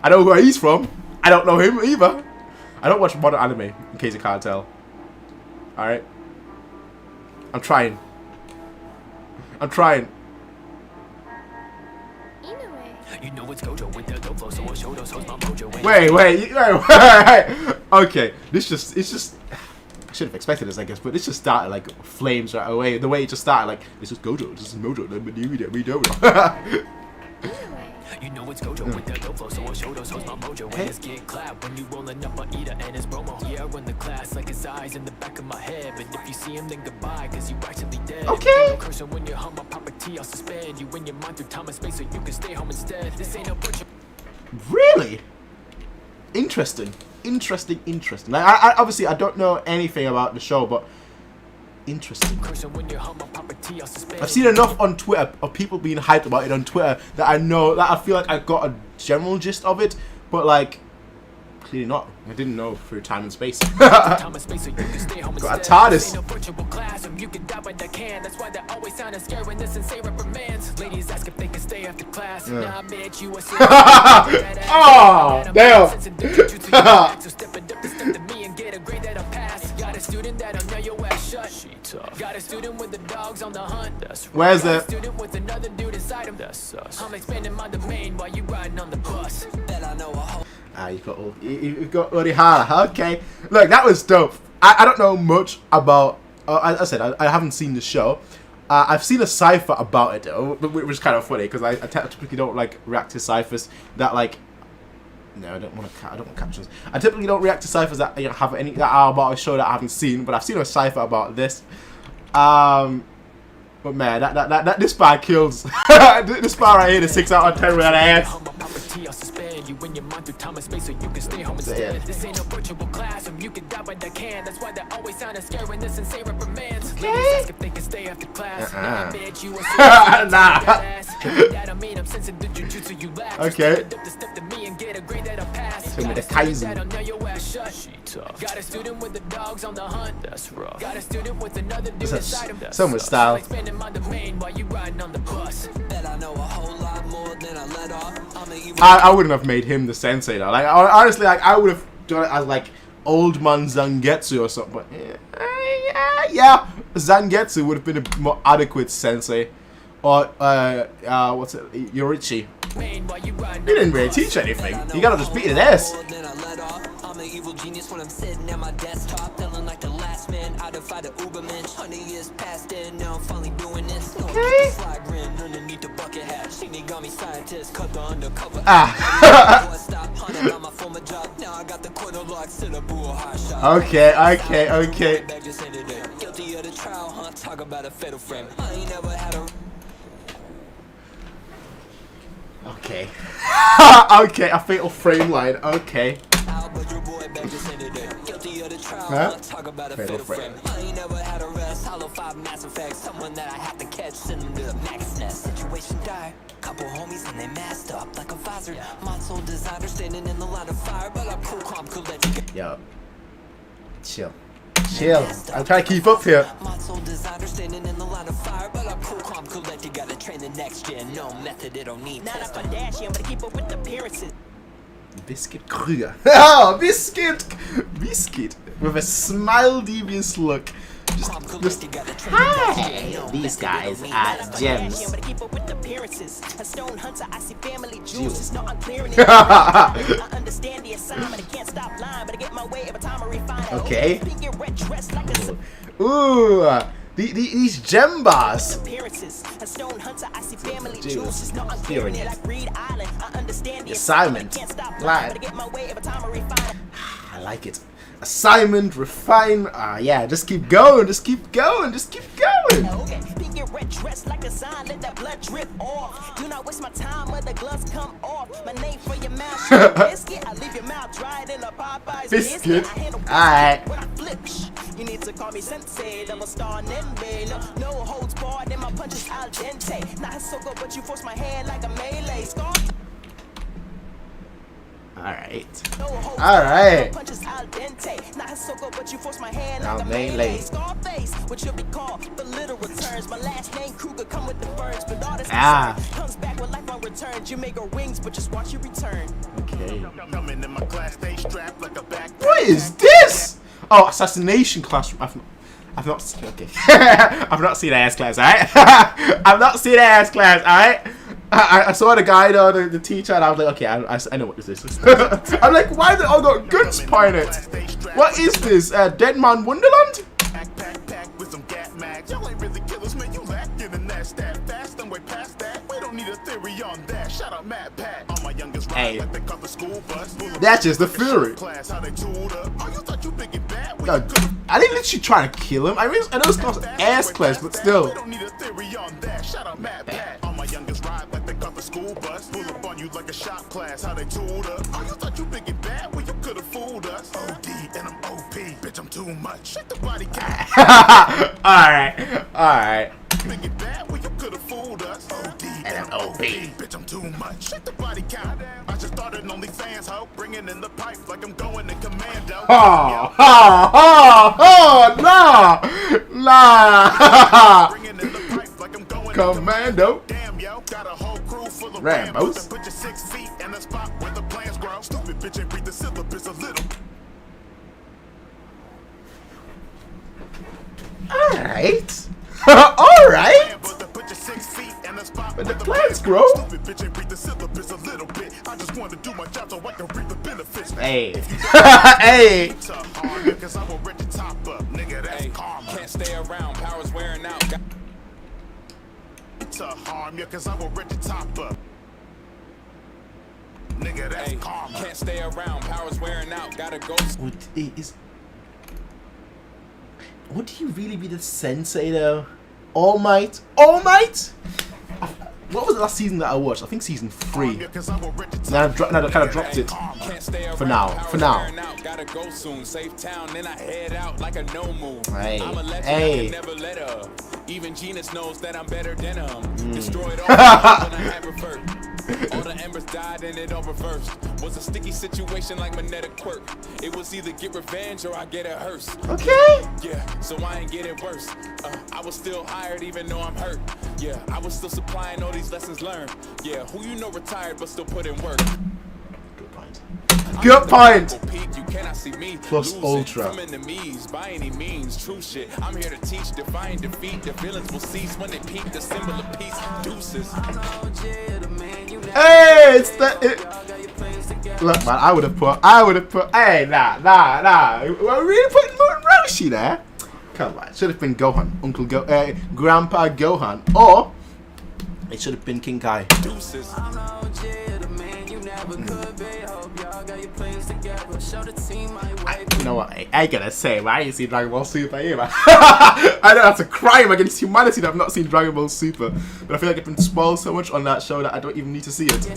know where he's from. I don't know him either. I don't watch modern anime, in case you can't tell. Alright? I'm trying. I'm trying. You know it's Gojo with the dope flow, so I'll show those hoes my mojo. Wait. Okay, it's just. I should have expected this, I guess, but this just started like flames right away. The way it just started, like, this is Gojo, this is Mojo, we don't. You know it's Gojo with the dope flow, so I'll show those hoes my mojo. When it's get clapped, when you rolling up my eater and his promo. Yeah, I run the class like his eyes in the back of my head, but if you see him, then goodbye, cause you actually dead. Okay. No cursor when you're home, my property, I'll suspend you in your mind through time and space, so you can stay home instead. This ain't no butcher. Really? Interesting. Like, I obviously I don't know anything about the show, but interesting. I've seen enough on Twitter of people being hyped about it on Twitter that I know, that I feel like I got a general gist of it, but like, clearly not. I didn't know through time and space. Got a TARDIS. Oh, Got a student with the dogs on the hunt. That's right. Where's the Student with another dude inside him. That's us. I'm expanding my domain while you riding on the bus. Bet I know a whole You've got Orihara. Okay, look, that was dope. I don't know much about. As I said, I haven't seen the show. I've seen a cipher about it though, which is kind of funny because I typically don't like react to ciphers that like. No, I don't want captions. I typically don't react to ciphers that have any that are about a show that I haven't seen, but I've seen a cipher about this. But man, that this bar kills. This bar right here, the 6 out of 10 with that ass. Yeah. This ain't no virtual classroom. You can die by the can. That's why they always sound scary when this insane reprimands. If they can stay after class. Nah. Okay. So with the Kaizen. Got a student with the dogs on the hunt. That's rough. Got a student with another dude inside him. So much style. Spending my domain while you riding on the bus. Bet I know a whole lot more than I let off. I wouldn't have made him the sensei though. Like honestly, like I would have done it as like old man Zangetsu or something. But yeah, Zangetsu would have been a more adequate sensei. Or what's it? Yorichi. He didn't really teach anything. He gotta just beat his ass. I'm an evil genius when I'm sitting at my desktop, feeling like the last man out of fight of Ubermensch. 100 years past and now I'm finally doing this. No, Okay. fly grin underneath the bucket hat. Shinigami scientist, cut the undercover. Stop hunting on my former job. Now I got the corner locks to the bull high shot. Okay. Guilty of the trial, huh? Talk about a fatal frame. I ain't never had a Okay. Okay, a fatal frame line. Okay. Huh? Talk about a Fatal fatal frame. frame. I ain't never had a rest. Hollow 5 Mass Effect. Someone that I have to catch. Send them to the max nest. Situation dire. Couple homies and they masked up like a visor. Monsoul designer standing in the line of fire. But I'm cool, calm, cool, let you Yo. Chill. I'm trying to keep up here. Monsoul designer standing in the line of fire. But I'm cool, calm, cool, let you gotta train the next gen. No method, it don't need Not test. a Kardashian, but keep up with the appearances. Biscuit Krüger. Oh, Biscuit with a smile devious look. Just Hi, these guys are gems. But keep up with the appearances. A stone hunter, I see family jewels. It's no unclearing it. I understand the assignment. I can't stop lying, but I get my way every time I refine it. Okay. Get red dressed like a Ooh, these gem bars. appearances. A stone hunter, I see family Jews. jewels. It's no unclearing it. Like Reed Island. I understand the Assignment. assignment. I can't stop Line. lying, but I get my way every time I refine it. I like it. Assignment, refine. Yeah, just keep going. Okay, get red dressed like a sign, let that blood drip off. Do not waste my time when the gloves come off. My name for your mouth, biscuit. I leave your mouth dried in a Popeye's Biscuit. I handle Alright. when I flip. You need to call me sensei, level star Nenbei. No holds barred, and my punches al dente. Not so good, but you force my hand like a melee. Scar. Alright. No holds Alright. barred, punches al dente. Not so good, but you force my hand Now like a melee. melee. Scarface, what you'll be called for little returns. My last name Kruger, come with the birds, but all this comes back with life on returns. You make her wings, but just watch you return. Okay. Coming in my class, stay strapped like a backpack. What is this? Oh, assassination classroom. I've not seen. Okay. I've not seen ass class. Alright. I've not seen ass class. Alright. I saw the guy though, the teacher, and I was like, okay, I know what this is. I'm like, why have they all got guns pointed? What is this? Dead Man Wonderland? Backpack with some gat mags. Y'all ain't really killers, man. You lacking in that stat fast and way past that. We don't need a theory on that. Shout out Matt Pat. On my youngest ride, Hey. like they caught the school bus. That's just the fury. Class, how they tooled up. Oh, you thought you big and bad? Well, No, you could've I didn't literally try to kill him. I know it's not ass class, but still. We don't need a theory on that. Shout out Matt Pat. On my youngest ride, like they caught the school bus. Pull up on you like a shop class. How they tooled up. Oh, you thought you big and bad? Well, you could have fooled us. OD and I'm OP. Bitch, I'm too much. Shake the body count. Alright. Big and bad? Well, you could have fooled us. OD and I'm OP. Bitch, I'm too much. Shake the body count. I just started OnlyFans, ho. Bringing in the pipe like I'm going to commando. Nah. Bringing in the pipe like I'm going to Commando. Damn, yo, got a whole crew full of Rambos. Put your 6 feet in a spot where the plants grow. Stupid bitch ain't read the syllabus a little. Alright. Alright. But to put your 6 feet and a spot When where the plants grow. Stupid bitch ain't read the syllabus a little bit. I just want to do my job so I can reap the benefits. Hey. Hey. It's a hard niggas, I will rip the top up, nigga. That's karma. Can't stay around, power's wearing out. To harm you, cause I will rip the top up. Nigga, that's karma. Can't stay around, power's wearing out. Gotta go. Would he really be the sensei though? All Might? All Might? What was the last season that I watched? I think season 3. Now I kind of dropped it. For now. For now. Gotta go soon. Safe town, then I head out like a no move. Hey. I'm a legend, Hey. I can never let up. Even Genus knows that I'm better than him. Destroyed all the when I had revert. All the embers died and it all reversed. Was a sticky situation like Manetta Quirk. It was either get revenge or I get a hearse. Okay. Yeah, so I ain't getting worse. I was still hired even though I'm hurt. Yeah, I was still supplying all these lessons learned. Yeah, who you know retired but still put in work. Good point. Good point. Peak, you cannot see me Plus losing Ultra. from enemies by any means. True shit. I'm here to teach, define defeat. The villains will cease when they peak. The symbol of peace. Deuces. Hey, it's the. Look, man, I would have put. Hey, nah. We're really putting Moon Roshi there. Come on, it should have been Gohan, Grandpa Gohan, or it should have been King Kai. Deuces. You know what? I gotta say, man, I ain't seen Dragon Ball Super either. I know that's a crime against humanity that I've not seen Dragon Ball Super, but I feel like I've been spoiled so much on that show that I don't even need to see it.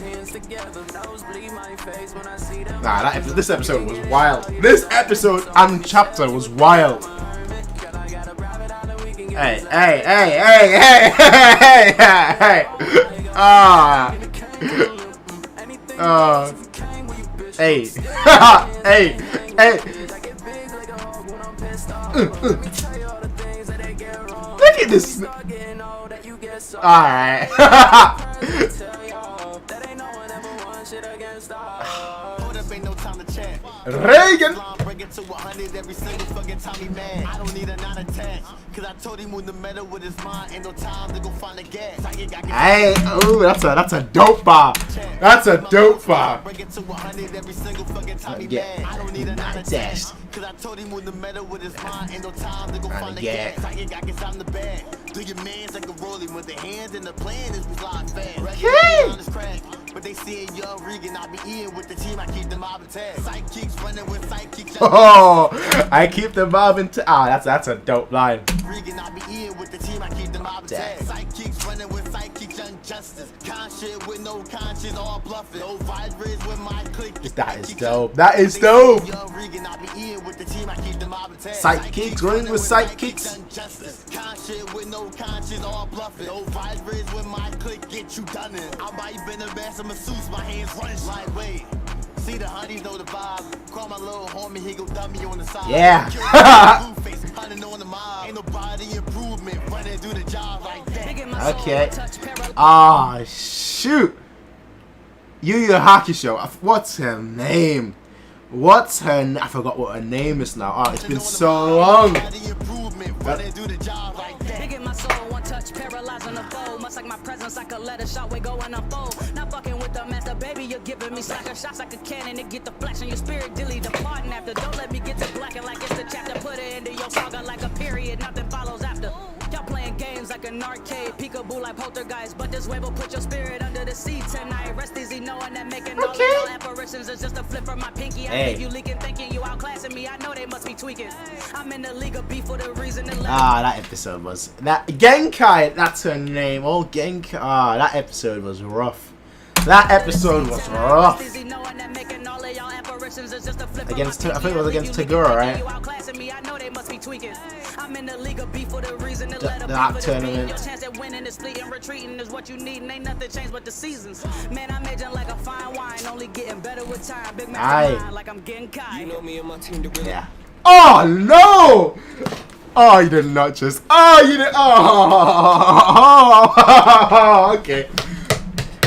Nah, this episode was wild. This episode and chapter was wild. Hey. Hey. Look at this. Alright. Reagan. Bring it to 100 every single fucking time he mad. I don't need a non-attached, cause I told him when the metal with his mind. Ain't no time to go find the gas. Hey, ooh, that's a dope bar. That's a dope bar. Bring it to 100 every single fucking time he Yeah. mad. I don't need a Dash. non-attached, cause I told him when the metal with his mind. Ain't no time to go find the yeah. gas. I get some the bag. Do your mans like a rolling with the hands and the plan is we slide fast. Okay. But they seeing young Regan, I be in with the team, I keep the mob intact. Sidekicks running with sidekicks. Oh, I keep the mob into. That's a dope line. Regan, I be in with the team, I keep the mob intact. Sidekicks running with sidekicks, young justice. Conscious with no conscience, all bluffing. No vibrates with my click. That is dope. That is dope. Young Regan, I be in with the team, I keep the mob intact. Sidekicks running with sidekicks. Justice. Conscious with no conscience, all bluffing. No vibrates with my click, get you done in. I might been a master masseuse, my hands running like wait. See the honeys know the vibe. Call my little homie, he go dummy on the side. Yeah. Hunting on the mob. Ain't nobody improvement. Running do the job like that. Okay. Ah, shoot. Yu Yu Hakusho. What's her name? I forgot what her name is now. Oh, it's been so long. Digging my soul, one touch, paralyzing the foe. Much like my presence, I could let a shot way go and unfold. Not fucking with the master, baby, you're giving me slacker shots like a cannon to get the flash in your spirit, dilly departing after. Don't let me get to blacking like it's the chapter. Put it into your saga like a period, nothing follows after. Y'all playing games like an arcade, peekaboo like poltergeist. But this way will put your spirit under the sea tonight. Rest easy knowing that making all of your apparitions is just a flip from my pinky. I Hey. leave you leaking, thinking you outclassing me. I know they must be tweaking. I'm in the league of beef for the reason to let That episode was that Genkai. That's her name. Oh, Genkai. That episode was rough. That episode was rough. Against, I think it was against Tagura, right? That tournament. Yeah. Oh no! Oh, you did not just. Oh, you did. Oh, okay.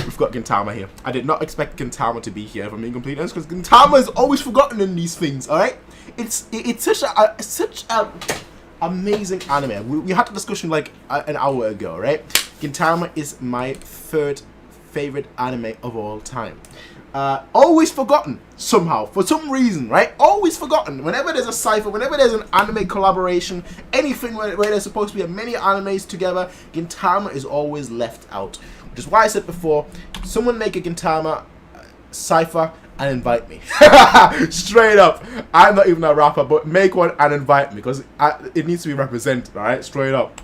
We've got Gintama here. I did not expect Gintama to be here, if I'm being completely honest, because Gintama is always forgotten in these things. All right, it's such a amazing anime. We had a discussion like an hour ago, right? Gintama is my third favorite anime of all time. Always forgotten somehow, for some reason, right? Always forgotten. Whenever there's a cipher, whenever there's an anime collaboration, anything where there's supposed to be many animes together, Gintama is always left out. Which is why I said before, someone make a Gintama cipher and invite me. Straight up. I'm not even a rapper, but make one and invite me, because it needs to be represented, alright? Straight up.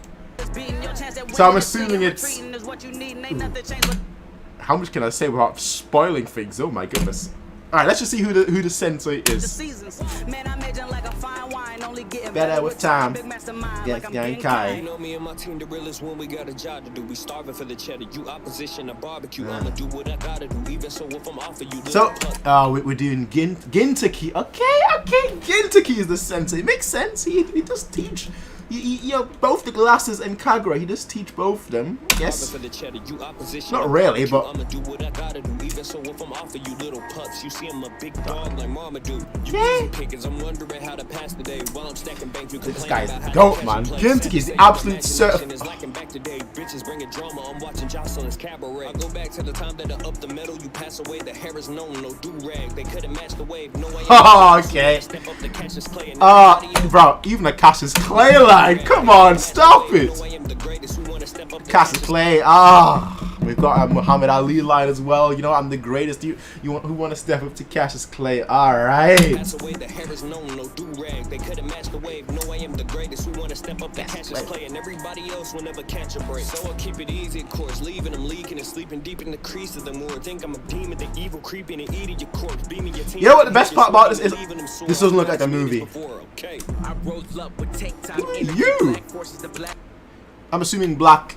So I'm assuming it's... How much can I say without spoiling things? Oh my goodness. Alright, let's just see who the sensei is. Better with time. Yes, Kai. You know me and my team, the realest when we got a job to do. We starving for the cheddar. You opposition, a barbecue. I'ma do what I gotta do. Even so, if I'm off of you. So, we're doing Gintoki. Okay. Gintoki is the sensei. It makes sense. He does teach. You know, both the glasses and Kagura, he does teach both of them. Yes. Not really, but I'ma do what I gotta do. Even so, if I'm off of you, little pups, you see I'm a big dog like Mama do. Okay. I'm wondering how to pass the day while I'm stacking bank. This guy's goat, man. Gintoki is the absolute surf. Bitches bringing drama. I'm watching Jocelyn's cabaret. I go back to the time that I up the metal. You pass away. The hair is known. No do rag. They couldn't match the wave. No way. Oh, okay. Bro, even the Cassius Clay line. Come on, stop it. Cassius Clay. We've got a Muhammad Ali line as well. You know, I'm the greatest. Who want to step up to Cassius Clay? All right. Pass away. The hair is known. No do rag. They couldn't match the wave. No, I am the greatest. Who want to step up to Cassius Clay, and everybody else will never catch a break. So I keep it easy, of course. Leaving them leaking and sleeping deep in the crease of the moor. Think I'm a demon, the evil creeping and eating your corpse. Beaming your team. You know what the best part about this is? This doesn't look like a movie. You. I'm assuming Black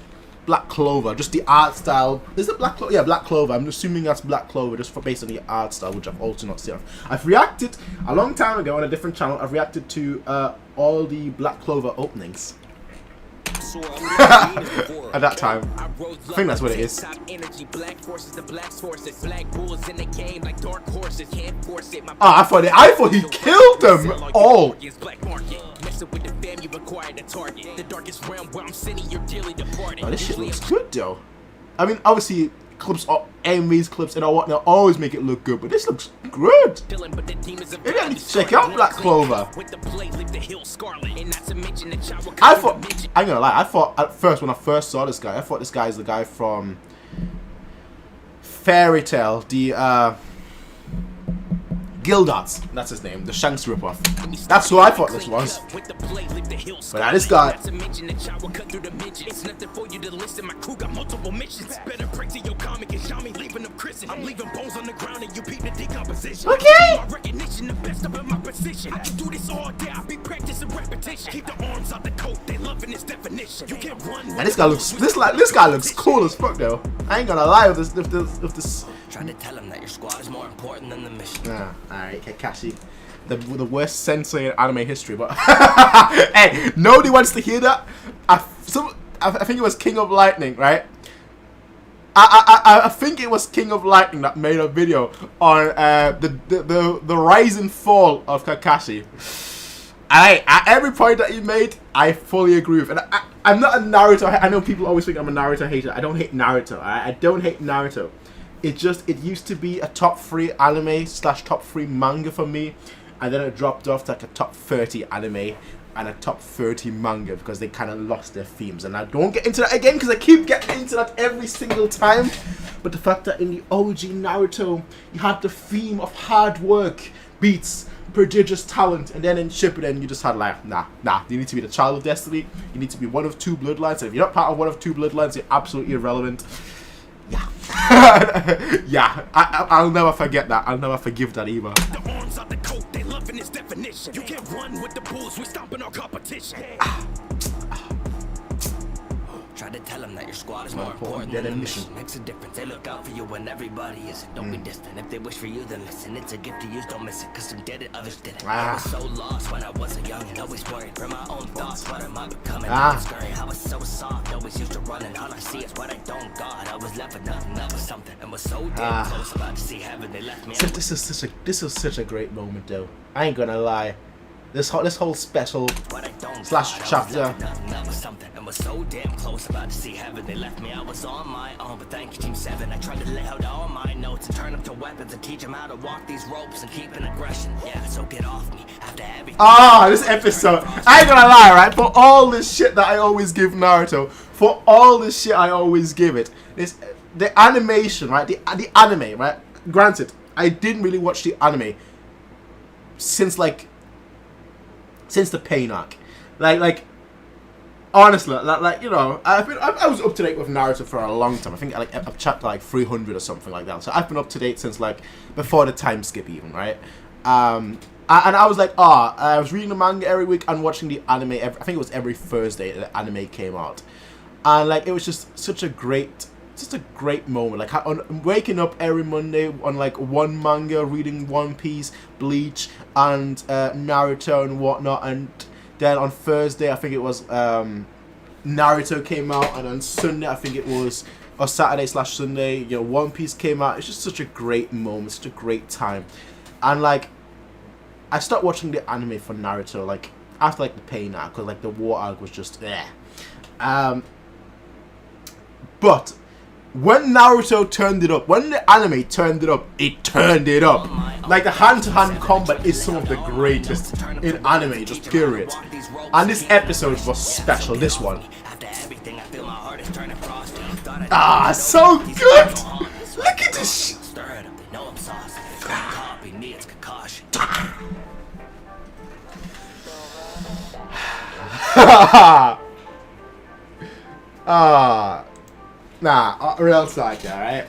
Clover, just the art style. Is it Black Clover? Yeah, Black Clover. I'm assuming that's Black Clover, just based on the art style, which I've also not seen. I've reacted a long time ago on a different channel. I've reacted to all the Black Clover openings. At that time, I think that's what it is. I thought he killed them all. Oh, this shit looks good though. I mean, obviously, AMV's clips and whatnot always make it look good, but this looks good. You gotta check out Black Clover. I'm gonna lie, I thought at first, when I first saw this guy, I thought this guy is the guy from Fairy Tail, the Gildarts, that's his name, the Shanks ripoff. That's who I thought this was. But now this guy. Okay. And this guy looks cool as fuck though. I ain't gonna lie with this. Trying to tell him that your squad is more important than the mission. Alright, Kakashi. The worst sensei in anime history, but hey, nobody wants to hear that. I think it was King of Lightning, right? I think it was King of Lightning that made a video on the rise and fall of Kakashi. And at every point that he made, I fully agree with. And I'm not a Naruto. I know people always think I'm a Naruto hater. I don't hate Naruto. I don't hate Naruto. It used to be a top 3 anime / top 3 manga for me, and then it dropped off to like a top 30 anime and a top 30 manga because they kind of lost their themes. And I don't get into that again because I keep getting into that every single time. But the fact that in the OG Naruto, you had the theme of hard work, beats, prodigious talent, and then in Shippuden you just had like, nah, you need to be the child of destiny, you need to be one of 2 bloodlines, and if you're not part of one of 2 bloodlines, you're absolutely irrelevant. Yeah. Yeah, I'll never forget that. I'll never forgive that either. The arms out the coat, they loving its definition. You can't run with the bulls, we stomping our competition. Try to tell them that your squad is more important than the mission. Makes a difference. They look out for you when everybody isn't. Don't be distant. If they wish for you, then listen. It's a gift to use, don't miss it. Cause some did it, others didn't. I was so lost when I was a young and always worried for my own thoughts. What am I becoming? I was so soft, always used to run, and all I see is what I don't got. I was left with nothing, that was something. And was so damn close, about to see heaven. They left me. This is such a great moment though. I ain't gonna lie. this whole special slash chapter. Was so damn close, about to see heaven. They left me, I was on my own, but thank you, Team 7. I tried to lay out all my notes and turn them to weapons and teach them how to walk these ropes and keep an aggression. Yeah, so get off me after everything. This episode, I ain't gonna lie, right? For all this shit that I always give Naruto, for all this shit I always give it, the animation, right? The anime, right? Granted, I didn't really watch the anime since the Pain arc, like. Honestly, like you know, I was up to date with Naruto for a long time. I think like up chapter like 300 or something like that. So I've been up to date since like before the time skip even, right? And I was like, I was reading the manga every week and watching the anime. I think it was every Thursday the anime came out, and like it was just such a great moment. Like on waking up every Monday on like one manga, reading One Piece, Bleach, and Naruto and whatnot, and then on Thursday, I think it was Naruto came out, and on Sunday, I think it was, or Saturday/Sunday, you know, One Piece came out. It's just such a great moment, such a great time, and like, I stopped watching the anime for Naruto like after like the Pain arc, because like the War arc was just but when Naruto turned it up, when the anime turned it up, it turned it up. Like the hand-to-hand combat is some of the greatest in anime, just period. And this episode was special, this one. So good! Look at this Nah, real side, alright?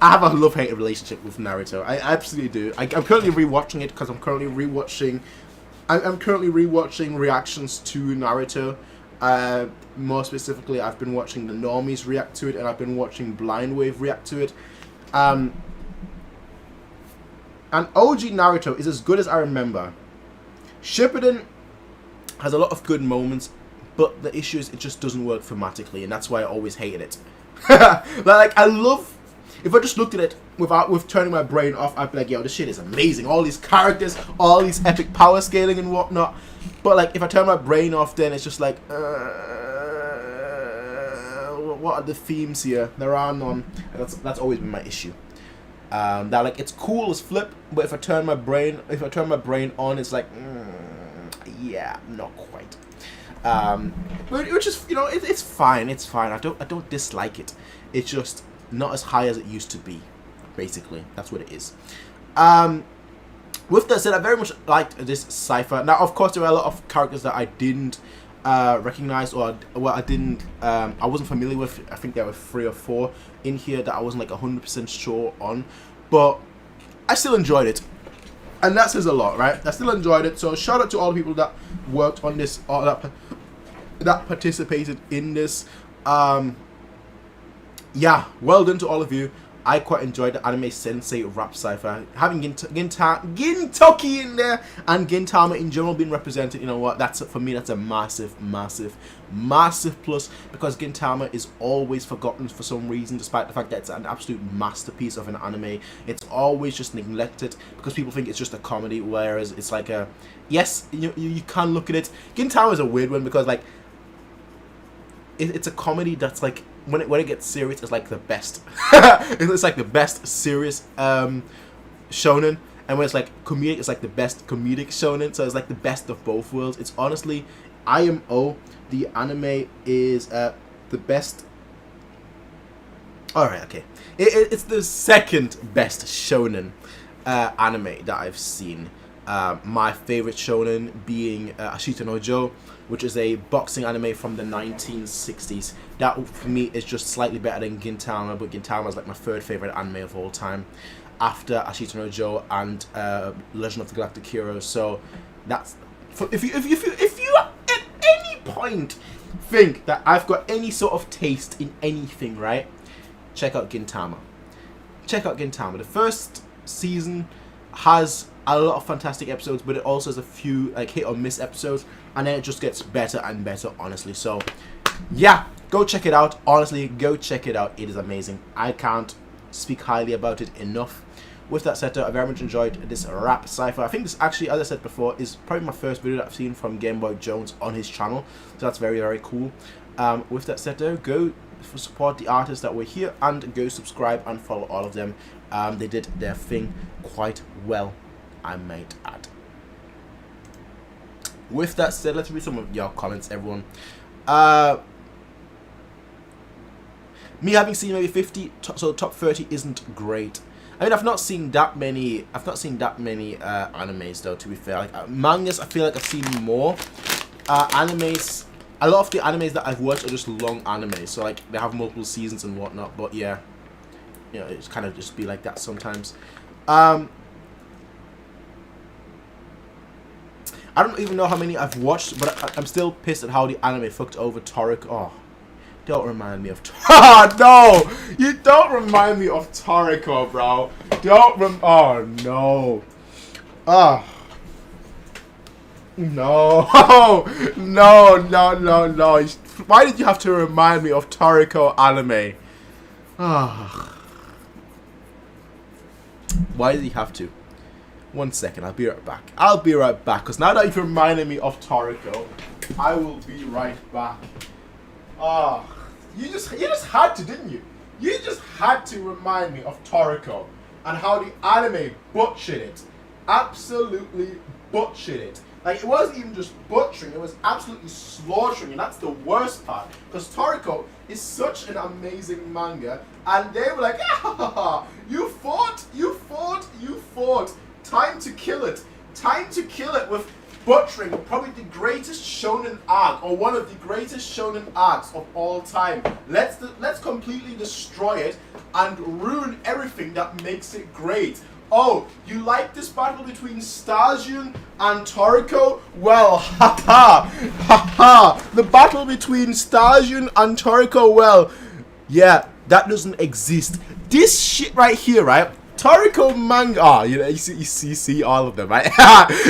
I have a love-hate relationship with Naruto. I absolutely do. I'm currently rewatching it because I'm currently rewatching reactions to Naruto. More specifically, I've been watching the normies react to it, and I've been watching Blind Wave react to it. And OG Naruto is as good as I remember. Shippuden has a lot of good moments, but the issue is it just doesn't work thematically, and that's why I always hated it. Like I love, if I just looked at it with turning my brain off, I'd be like, yo, this shit is amazing. All these characters, all these epic power scaling and whatnot. But like, if I turn my brain off, then it's just like, what are the themes here? There are none. And that's always been my issue. That like it's cool as flip, but if I turn my brain on, it's like, yeah, not quite. Which is, you know, it's fine. It's fine. I don't dislike it. It's just not as high as it used to be. Basically, that's what it is. With that said, I very much liked this cipher. Now, of course, there were a lot of characters that I didn't recognize, or I wasn't familiar with. I think there were 3 or 4 in here that I wasn't like 100% sure on, but I still enjoyed it. And that says a lot, right? I still enjoyed it. So shout out to all the people that worked on this, or that participated in this. Yeah, well done to all of you. I quite enjoyed the Anime Sensei rap cipher. Having Gintoki in there and Gintama in general being represented, you know what, that's, for me, that's a massive, massive, massive plus, because Gintama is always forgotten for some reason, despite the fact that it's an absolute masterpiece of an anime. It's always just neglected because people think it's just a comedy, whereas it's like a, yes, you can look at it. Gintama is a weird one because like, it's a comedy that's like, when it gets serious, it's like the best. It's like the best serious shonen, and when it's like comedic, it's like the best comedic shonen. So it's like the best of both worlds. It's honestly, IMO, the anime is the best. All right, okay, it's the second best shonen anime that I've seen. My favorite shonen being Ashita no Joe, which is a boxing anime from the 1960s. That, for me, is just slightly better than Gintama, but Gintama is like my 3rd favorite anime of all time, after Ashita no Joe and Legend of the Galactic Heroes. So that's, if you at any point think that I've got any sort of taste in anything, right? Check out Gintama. Check out Gintama. The first season has a lot of fantastic episodes, but it also has a few like hit or miss episodes, and then it just gets better and better, honestly. So yeah, go check it out. Honestly, go check it out. It is amazing. I can't speak highly about it enough. with that said, I very much enjoyed this rap cipher. I think this actually, as I said before, is probably my first video that I've seen from Game Boy Jones on his channel. So that's very, very cool. With that said, go support the artists that were here and go subscribe and follow all of them. They did their thing quite well, I might add. With that said, let's read some of your comments, everyone. Me having seen maybe 50, so top 30 isn't great. I mean, I've not seen that many animes though, to be fair. Like mangas, I feel like I've seen more. Animes, a lot of the animes that I've watched are just long animes, so like they have multiple seasons and whatnot. But yeah, you know, it's kind of just be like that sometimes. I don't even know how many I've watched, but I'm still pissed at how the anime fucked over Toriko. Oh, don't remind me of no, you don't remind me of Toriko, bro. Oh no. Ah. No. No. Why did you have to remind me of Toriko anime? Ah. Why did you have to? 1 second, I'll be right back. Because now that you've reminded me of Toriko, I will be right back. Ah, you just had to, didn't you? You just had to remind me of Toriko and how the anime butchered it. Absolutely butchered it. Like, it wasn't even just butchering, it was absolutely slaughtering, and that's the worst part. Because Toriko is such an amazing manga, and they were like, ah, you fought. Time to kill it with butchering probably the greatest shonen arc, or one of the greatest shonen arcs of all time. Let's completely destroy it and ruin everything that makes it great. Oh, you like this battle between Stajun and Toriko? Well, haha. The battle between Stajun and Toriko, well, yeah, that doesn't exist. This shit right here, right? Toriko manga, you see all of them, right?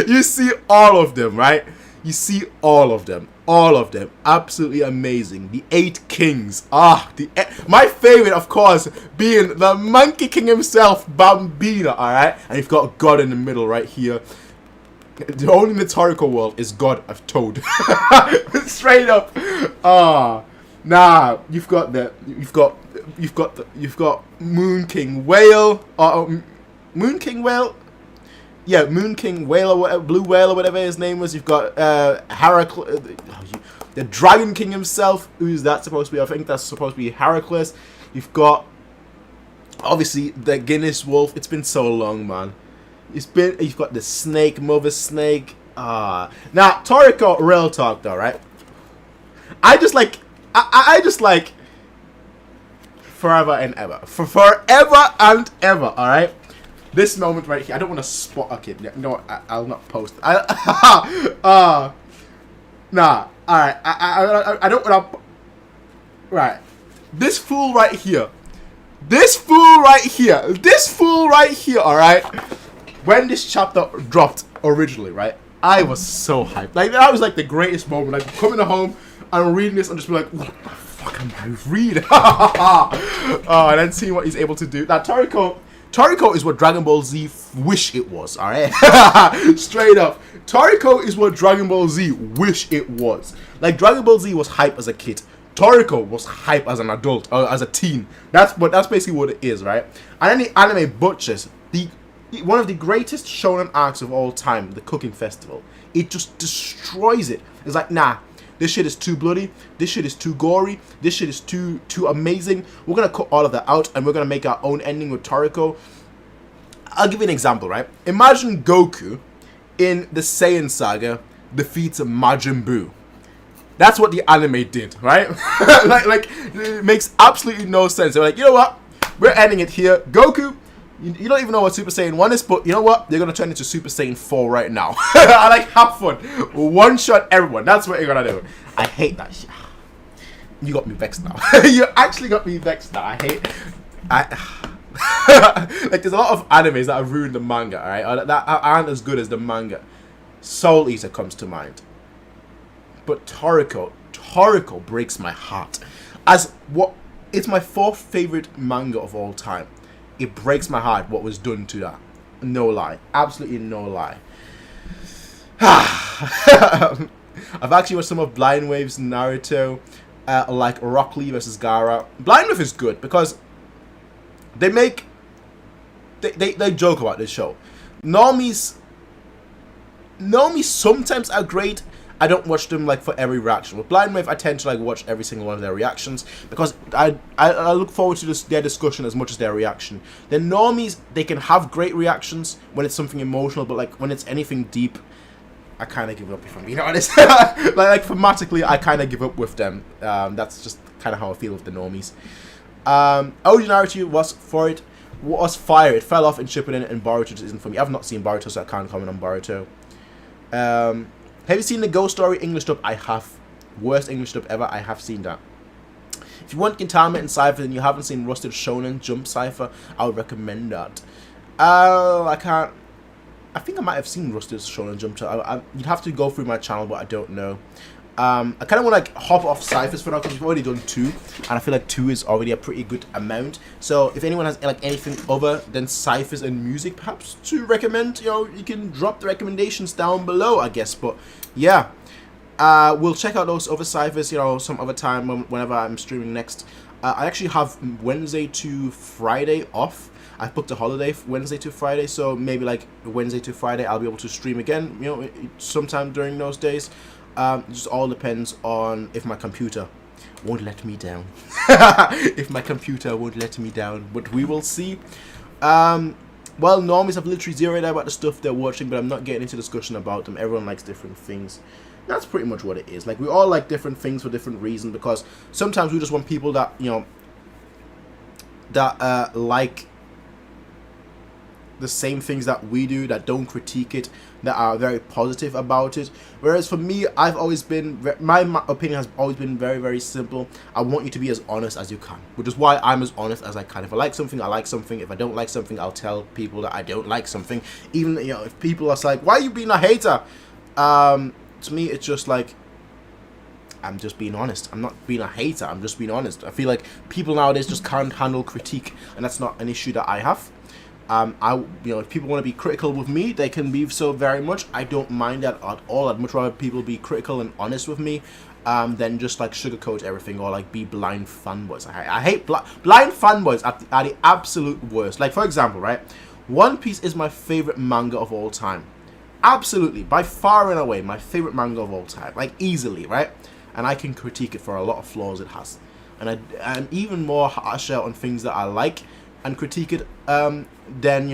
You see all of them, right? You see all of them, absolutely amazing. The 8 kings, my favorite, of course, being the Monkey King himself, Bambina, all right? And you've got God in the middle right here. The only in the Toriko world is God of Toad, straight up. Nah, you've got Moon King Whale, Moon King Whale, yeah, Moon King Whale or whatever, Blue Whale or whatever his name was. You've got Heracles, the Dragon King himself. Who's that supposed to be? I think that's supposed to be Heracles. You've got obviously the Guinness Wolf. It's been so long, man. You've got the Snake, Mother Snake. Now Toriko, real talk though, right? I just like forever and ever. For forever and ever, alright? This moment right here. I don't want to spot. Okay, no, I'll not post. Nah, alright. I don't want to. Right. This fool right here, alright? When this chapter dropped originally, right? I was so hyped. Like, that was like the greatest moment. Like, coming home and reading this and just be like, what the fuck am I reading? And then seeing what he's able to do. That Toriko is what Dragon Ball Z wish it was, alright? Straight up. Toriko is what Dragon Ball Z wish it was. Like, Dragon Ball Z was hype as a kid. Toriko was hype as an adult, or as a teen. That's basically what it is, right? And then the anime butchers one of the greatest shonen arcs of all time, the Cooking Festival. It just destroys it. It's like, nah, this shit is too bloody, this shit is too gory, this shit is too amazing. We're gonna cut all of that out and we're gonna make our own ending with Toriko. I'll give you an example, right? Imagine Goku in the Saiyan Saga defeats Majin Buu. That's what the anime did, right? like it makes absolutely no sense. They're like, you know what? We're ending it here. Goku, you don't even know what Super Saiyan 1 is, but you know what? They're going to turn into Super Saiyan 4 right now. I like, have fun. One shot everyone. That's what you're going to do. I hate that shit. You got me vexed now. You actually got me vexed now. Like, there's a lot of animes that have ruined the manga, alright? That aren't as good as the manga. Soul Eater comes to mind. But Toriko breaks my heart. It's my 4th favorite manga of all time. it breaks my heart what was done to that. No lie, absolutely no lie. I've actually watched some of Blind Wave's Naruto, like Rock Lee versus Gaara. Blind Wave is good because they joke about this show. Normies sometimes are great. I don't watch them like for every reaction. With Blind Wave, I tend to like watch every single one of their reactions because I look forward to their discussion as much as their reaction. The normies, they can have great reactions when it's something emotional, but like when it's anything deep, I kind of give up, if I'm being honest. like thematically, I kind of give up with them. That's just kind of how I feel with the normies. OG Naruto was fire. It fell off in Shippuden, and Boruto just isn't for me. I've not seen Boruto, so I can't comment on Boruto. Have you seen the Ghost Story English dub? I have. Worst English dub ever. I have seen that. If you want Gintama and Cypher and you haven't seen Rusted Shonen Jump Cypher, I would recommend that. I can't. I think I might have seen Rusted Shonen Jump. You'd have to go through my channel, but I don't know. I kind of want to like hop off Cyphers for now because we've already done 2, and I feel like 2 is already a pretty good amount. So if anyone has like anything other than Cyphers and music, perhaps to recommend, you can drop the recommendations down below, I guess. But yeah, we'll check out those other Cyphers, some other time whenever I'm streaming next. I actually have Wednesday to Friday off. I've booked a holiday Wednesday to Friday, so maybe like Wednesday to Friday I'll be able to stream again, sometime during those days. It just all depends on if my computer won't let me down. If my computer won't let me down, but we will see. Well, normies have literally zeroed out about the stuff they're watching, but I'm not getting into discussion about them. Everyone likes different things. That's pretty much what it is. Like, we all like different things for different reasons, because sometimes we just want people that, that like the same things that we do, that don't critique it, that are very positive about it. Whereas for me, I've always been, my opinion has always been very, very simple. I want you to be as honest as you can, which is why I'm as honest as I can. If I like something, I like something. If I don't like something, I'll tell people that I don't like something. Even, if people are like, why are you being a hater? To me, it's just like, I'm just being honest. I'm not being a hater, I'm just being honest. I feel like people nowadays just can't handle critique, and that's not an issue that I have. If people want to be critical with me, they can be so very much. I don't mind that at all. I'd much rather people be critical and honest with me than just like sugarcoat everything or like be blind fanboys. I hate blind fanboys are the absolute worst. Like, for example, right, One Piece is my favorite manga of all time. Absolutely, by far and away, my favorite manga of all time. Like, easily, right? And I can critique it for a lot of flaws it has. And I'm even more harsher on things that I like and critique it than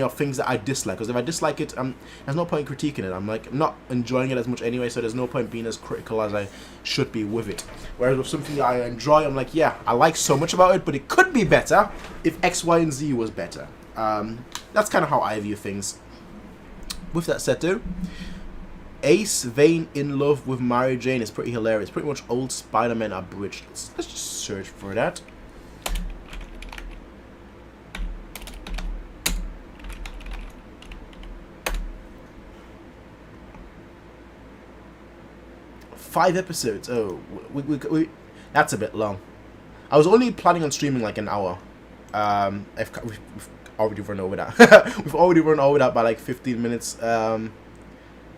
things that I dislike. Because if I dislike it, there's no point in critiquing it. I'm not enjoying it as much anyway, so there's no point being as critical as I should be with it. Whereas with something that I enjoy, I'm like, yeah, I like so much about it, but it could be better if X, Y, and Z was better. That's kind of how I view things. With that said, though, Ace Vane in love with Mary Jane is pretty hilarious. Pretty much old Spider-Man abridged. Let's just search for that. Five episodes. Oh, we that's a bit long. I was only planning on streaming like an hour. We've already run over that. We've already run over that by like 15 minutes.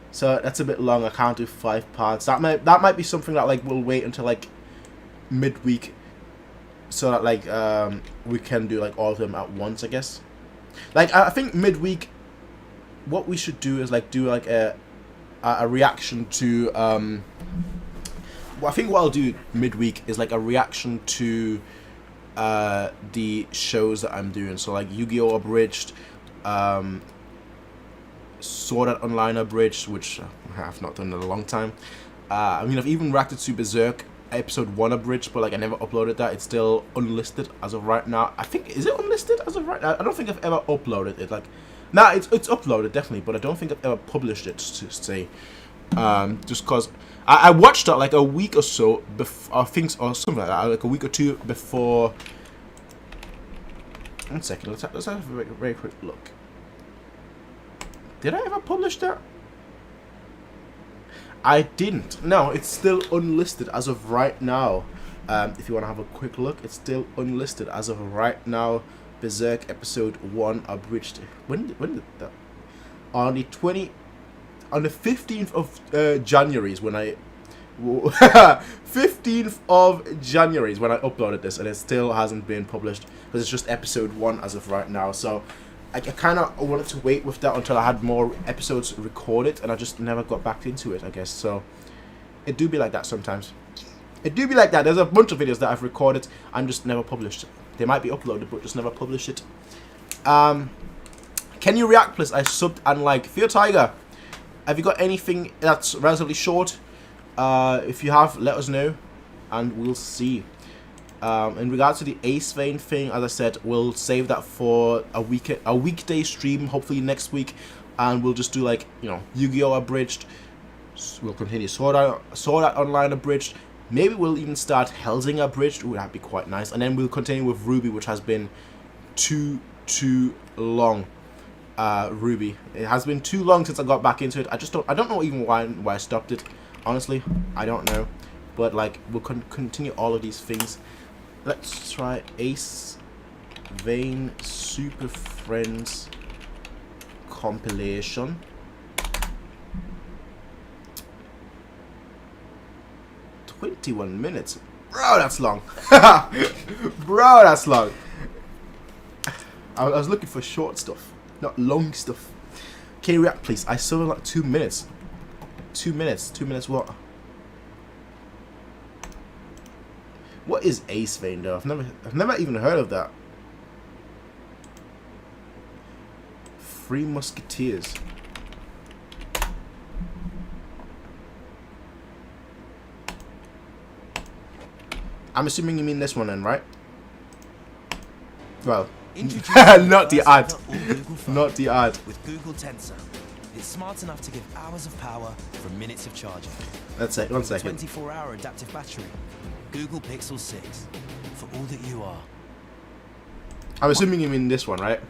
So that's a bit long. I can't do 5 parts. That might be something that like we'll wait until like midweek, so that like we can do like all of them at once, I guess. Like, I think midweek, what we should do is like do like a reaction to I think what I'll do midweek is like a reaction to the shows that I'm doing. So like Yu-Gi-Oh! Abridged, Sword Art Online Abridged, which I have not done in a long time. I mean, I've even reacted to Berserk episode 1 abridged, but like I never uploaded that. It's still unlisted as of right now. I think, is it unlisted as of right now? I don't think I've ever uploaded it. Like, nah, it's uploaded definitely, but I don't think I've ever published it to say. Just cause I watched that like a week or so before, or something like that, like a week or 2 before. 1 second, let's have a very, very quick look. Did I ever publish that? I didn't. No, it's still unlisted as of right now. If you want to have a quick look, it's still unlisted as of right now. Berserk episode 1 abridged. When did that? On the 15th of January is when I 15th of January is when I uploaded this, and it still hasn't been published because it's just episode 1 as of right now. So I kind of wanted to wait with that until I had more episodes recorded, and I just never got back into it, I guess. So it do be like that sometimes. It do be like that. There's a bunch of videos that I've recorded and just never published. They might be uploaded, but just never publish it. Can you react, please? I subbed and like. Fear Tiger, have you got anything that's relatively short? If you have, let us know, and we'll see. In regards to the Ace Vein thing, as I said, we'll save that for a weekday stream, hopefully next week, and we'll just do like, you know, Yu-Gi-Oh! Abridged. We'll continue Sword Art Online abridged. Maybe we'll even start Hellsing abridged. Ooh, that'd be quite nice. And then we'll continue with Ruby, which has been too long. Ruby, it has been too long since I got back into it. I don't know even why I stopped it. Honestly, I don't know. But like, we'll continue all of these things. Let's try Ace Vein Super Friends compilation. "21 minutes, bro. That's long, bro. That's long." I was looking for short stuff, not long stuff. Can you react, please? I saw like 2 minutes. 2 minutes. 2 minutes. What? What is Ace Vein though? I've never even heard of that. Three Musketeers. I'm assuming you mean this one then, right? Well, not the ad. Not the ad. With Google Tensor. It's smart enough to give hours of power from minutes of charging. Let's say 1 second. 24-hour adaptive battery. Google Pixel 6. For all that you are. I'm assuming you mean this one, right?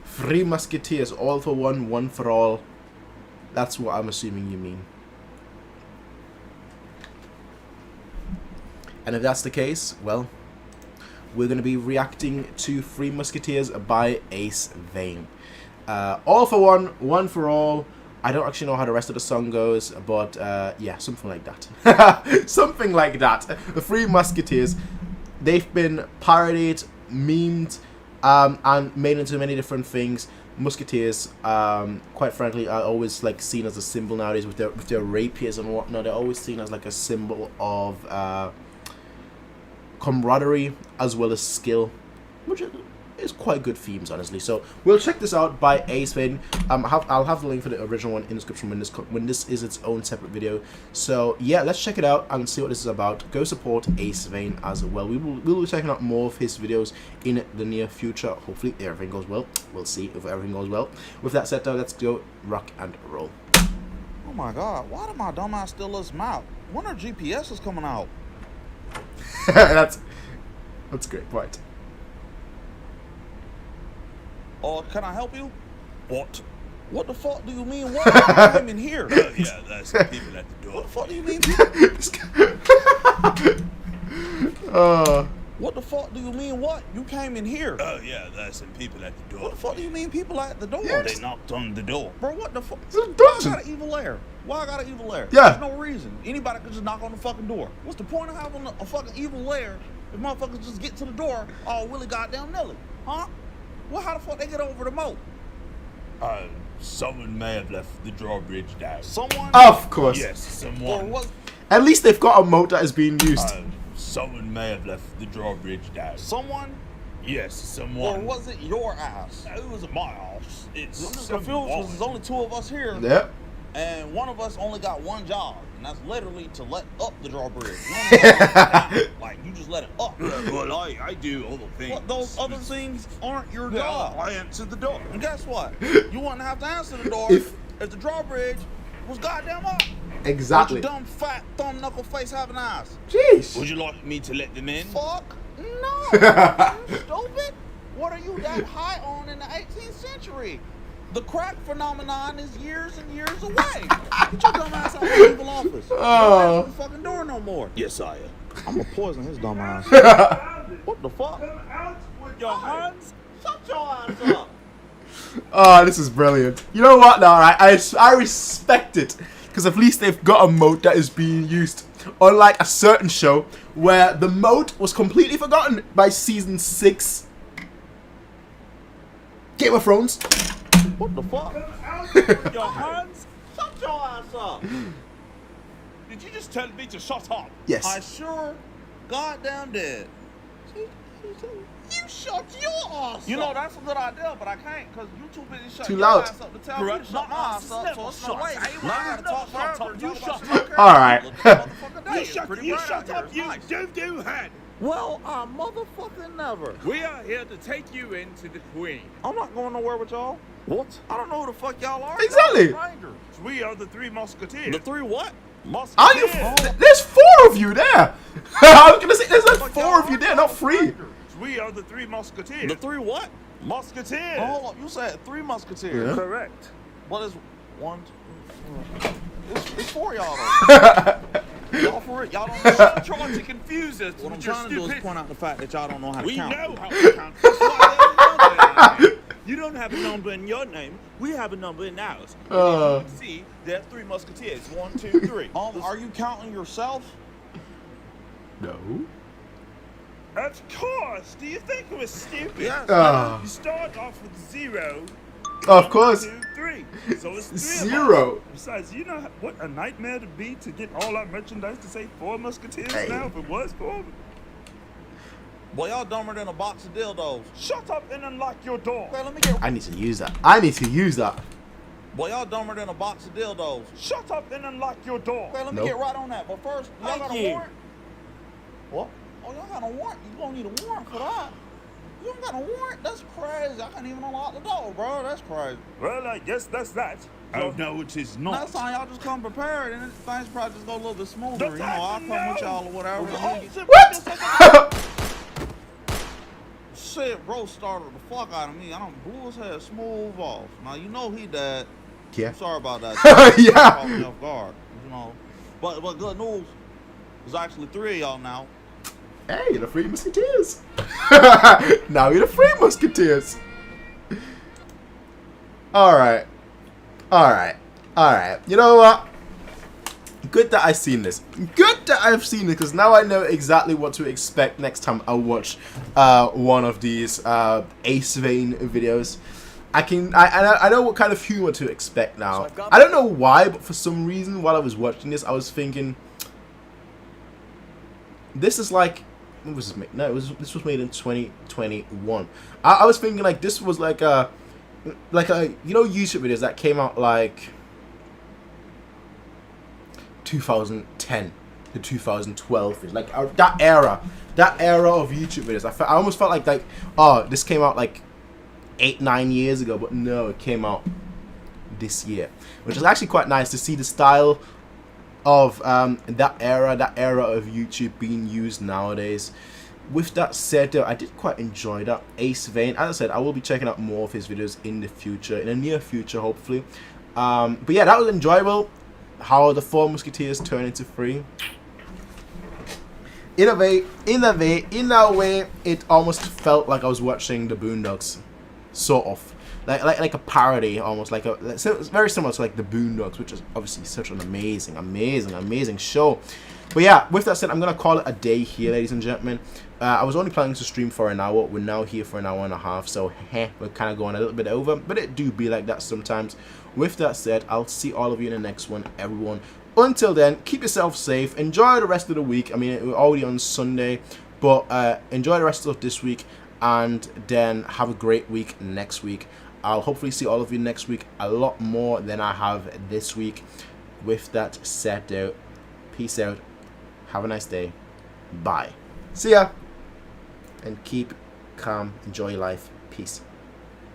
Three Musketeers, all for one, one for all. That's what I'm assuming you mean. And if that's the case, well, we're going to be reacting to Three Musketeers by Ace Vein. All for one, one for all. I don't actually know how the rest of the song goes, but yeah, something like that. Something like that. The Three Musketeers, they've been parodied, memed, and made into many different things. Musketeers, quite frankly, are always like seen as a symbol nowadays with their rapiers and whatnot. They're always seen as like a symbol of camaraderie as well as skill, which is quite good themes, honestly. So we'll check this out by Ace Vein. I'll have the link for the original one in the description when this is its own separate video. So yeah, let's check it out and see what this is about. Go support Ace Vein as well. We'll be checking out more of his videos in the near future. Hopefully everything goes well. We'll see if everything goes well. With that said, though, let's go rock and roll. Oh my god, why did my dumbass still list map? When are GPSs coming out? that's great. Right. Can I help you? What? What the fuck do you mean what? You came in here. Yeah, that's the people at the door. What the fuck do you mean? What the fuck do you mean what? You came in here. Oh yeah, there's some people at the door. What the fuck do you mean people at the door? They knocked on the door. Bro, what the fuck? It's a Why I dungeon. got an evil lair? Why I got an evil lair? Yeah. There's no reason. Anybody could just knock on the fucking door. What's the point of having a fucking evil lair if motherfuckers just get to the door all willy goddamn nilly? Huh? Well, how the fuck they get over the moat? Someone may have left the drawbridge down. Someone? Of course. Yes, someone. Or what? At least they've got a moat that is being used. Someone may have left the drawbridge down. Someone? Yes, someone. Or was it your ass? It was my house. It's I'm just confused because there's only two of us here. Yep. And one of us only got one job, and that's literally to let up the drawbridge. You know, like, you just let it up. Well, I do other things. What, those other things aren't your job. I answered the door. And guess what? You wouldn't have to answer the door if the drawbridge was goddamn up. Exactly. With your dumb, fat, thumb knuckle face having eyes. Jeez. Would you like me to let them in? Fuck no. You stupid? What are you that high on in the 18th century? The crack phenomenon is years and years away. Get your dumb ass out of the Oval Office. Don't answer the fucking door no more. Yes, sire. I'm gonna poison his dumb ass. What the fuck? Come out with your hands Oh, this is brilliant. You know what? Now, I respect it because at least they've got a mode that is being used. Unlike a certain show where the mode was completely forgotten by season 6. Game of Thrones. What the fuck? Your hands? Shut your ass up. Did you just tell me to shut up? Yes. I sure goddamn did. You shut your ass You know, up. that's a good idea, but I can't because you too busy shutting Too your loud. ass up to tell me to shut my ass up, so it's no way. Now I gotta talk forever. You shut up. Alright. You shut up, you do head. Well, I motherfucking never. We are here to take you in to the Queen. I'm not going nowhere with y'all. What? I don't know who the fuck y'all are. Exactly. Y'all strangers. We are the 3 Musketeers. The 3 what? Are you? Musketeers. There's 4 of you there. I was gonna say there's like 4 of you there, not 3. We are the 3 Musketeers. The 3 what? Musketeers. Oh, hold up. You said 3 Musketeers. Yeah. Correct. What is 1, 2, 3? It's 4 y'all though. Y'all for it? Y'all don't know. Stop trying to confuse us. What I'm with your trying to do is stupidity. point out the fact that y'all don't know how to We count. know how to count. That's why there's a number in our name. You don't have a number in your name. We have a number in ours. And as you can see, there are 3 Musketeers. 1, 2, 3. Are you counting yourself? No. Of course. Do you think we're stupid? Yes. You start off with 0. Of course. 1, 2, 3. So it's 3 of us. 0. Besides, you know what a nightmare to be to get all our merchandise to say 4 Musketeers Hey. now if it was 4. Boy, y'all dumber than a box of dildos. Shut up and unlock your door. Okay, let me get. I need to use that. I need to use that. Boy, y'all dumber than a box of dildos. Shut up and unlock your door. Okay, let me Nope. get right on that. But first, y'all Thank got a you. warrant? What? Oh, y'all got a warrant? You gonna need a warrant for that? You don't got a warrant? That's crazy. I can't even unlock the door, bro. That's crazy. Well, I guess that's that. Oh, no, it is not. Next time y'all just come prepared and things probably just go a little bit smoother. That's You know, I'll come happening with now. y'all or whatever. What? Shit, bro started the fuck out of me. I don't blew his head smooth off. Now, you know he dead. Yeah. I'm sorry about that. Yeah. Caught me off guard, you know. But good news. There's actually 3 of y'all now. Hey, the 3 Musketeers. Now you're the 3 Musketeers. Alright. Alright. Alright. You know what? Good that I've seen this. Good that I've seen it because now I know exactly what to expect next time I watch one of these Ace Vane videos. I know what kind of humor to expect now. I don't know why, but for some reason while I was watching this, I was thinking this is like, when was this made? No, this was made in 2021. I was thinking like this was like a you know, YouTube videos that came out like 2010 to 2012, like that era of YouTube videos. I almost felt like oh, this came out like 8-9 years ago, but no, it came out this year, which is actually quite nice to see the style of that era of YouTube being used nowadays. With that said, though, I did quite enjoy that Ace Vane. As I said, I will be checking out more of his videos in the future, in the near future, hopefully. But yeah, that was enjoyable. How the 4 Musketeers turn into 3. In a way, it almost felt like I was watching the Boondocks, sort of, like a parody, almost like it's very similar to like the Boondocks, which is obviously such an amazing show. But yeah, with that said, I'm gonna call it a day here, ladies and gentlemen. I was only planning to stream for an hour. We're now here for an hour and a half, so we're kind of going a little bit over, but it do be like that sometimes. With that said, I'll see all of you in the next one, everyone. Until then, keep yourself safe. Enjoy the rest of the week. I mean, we're already on Sunday, but enjoy the rest of this week, and then have a great week next week. I'll hopefully see all of you next week, a lot more than I have this week. With that said, though, peace out. Have a nice day. Bye. See ya. And keep calm. Enjoy life. Peace.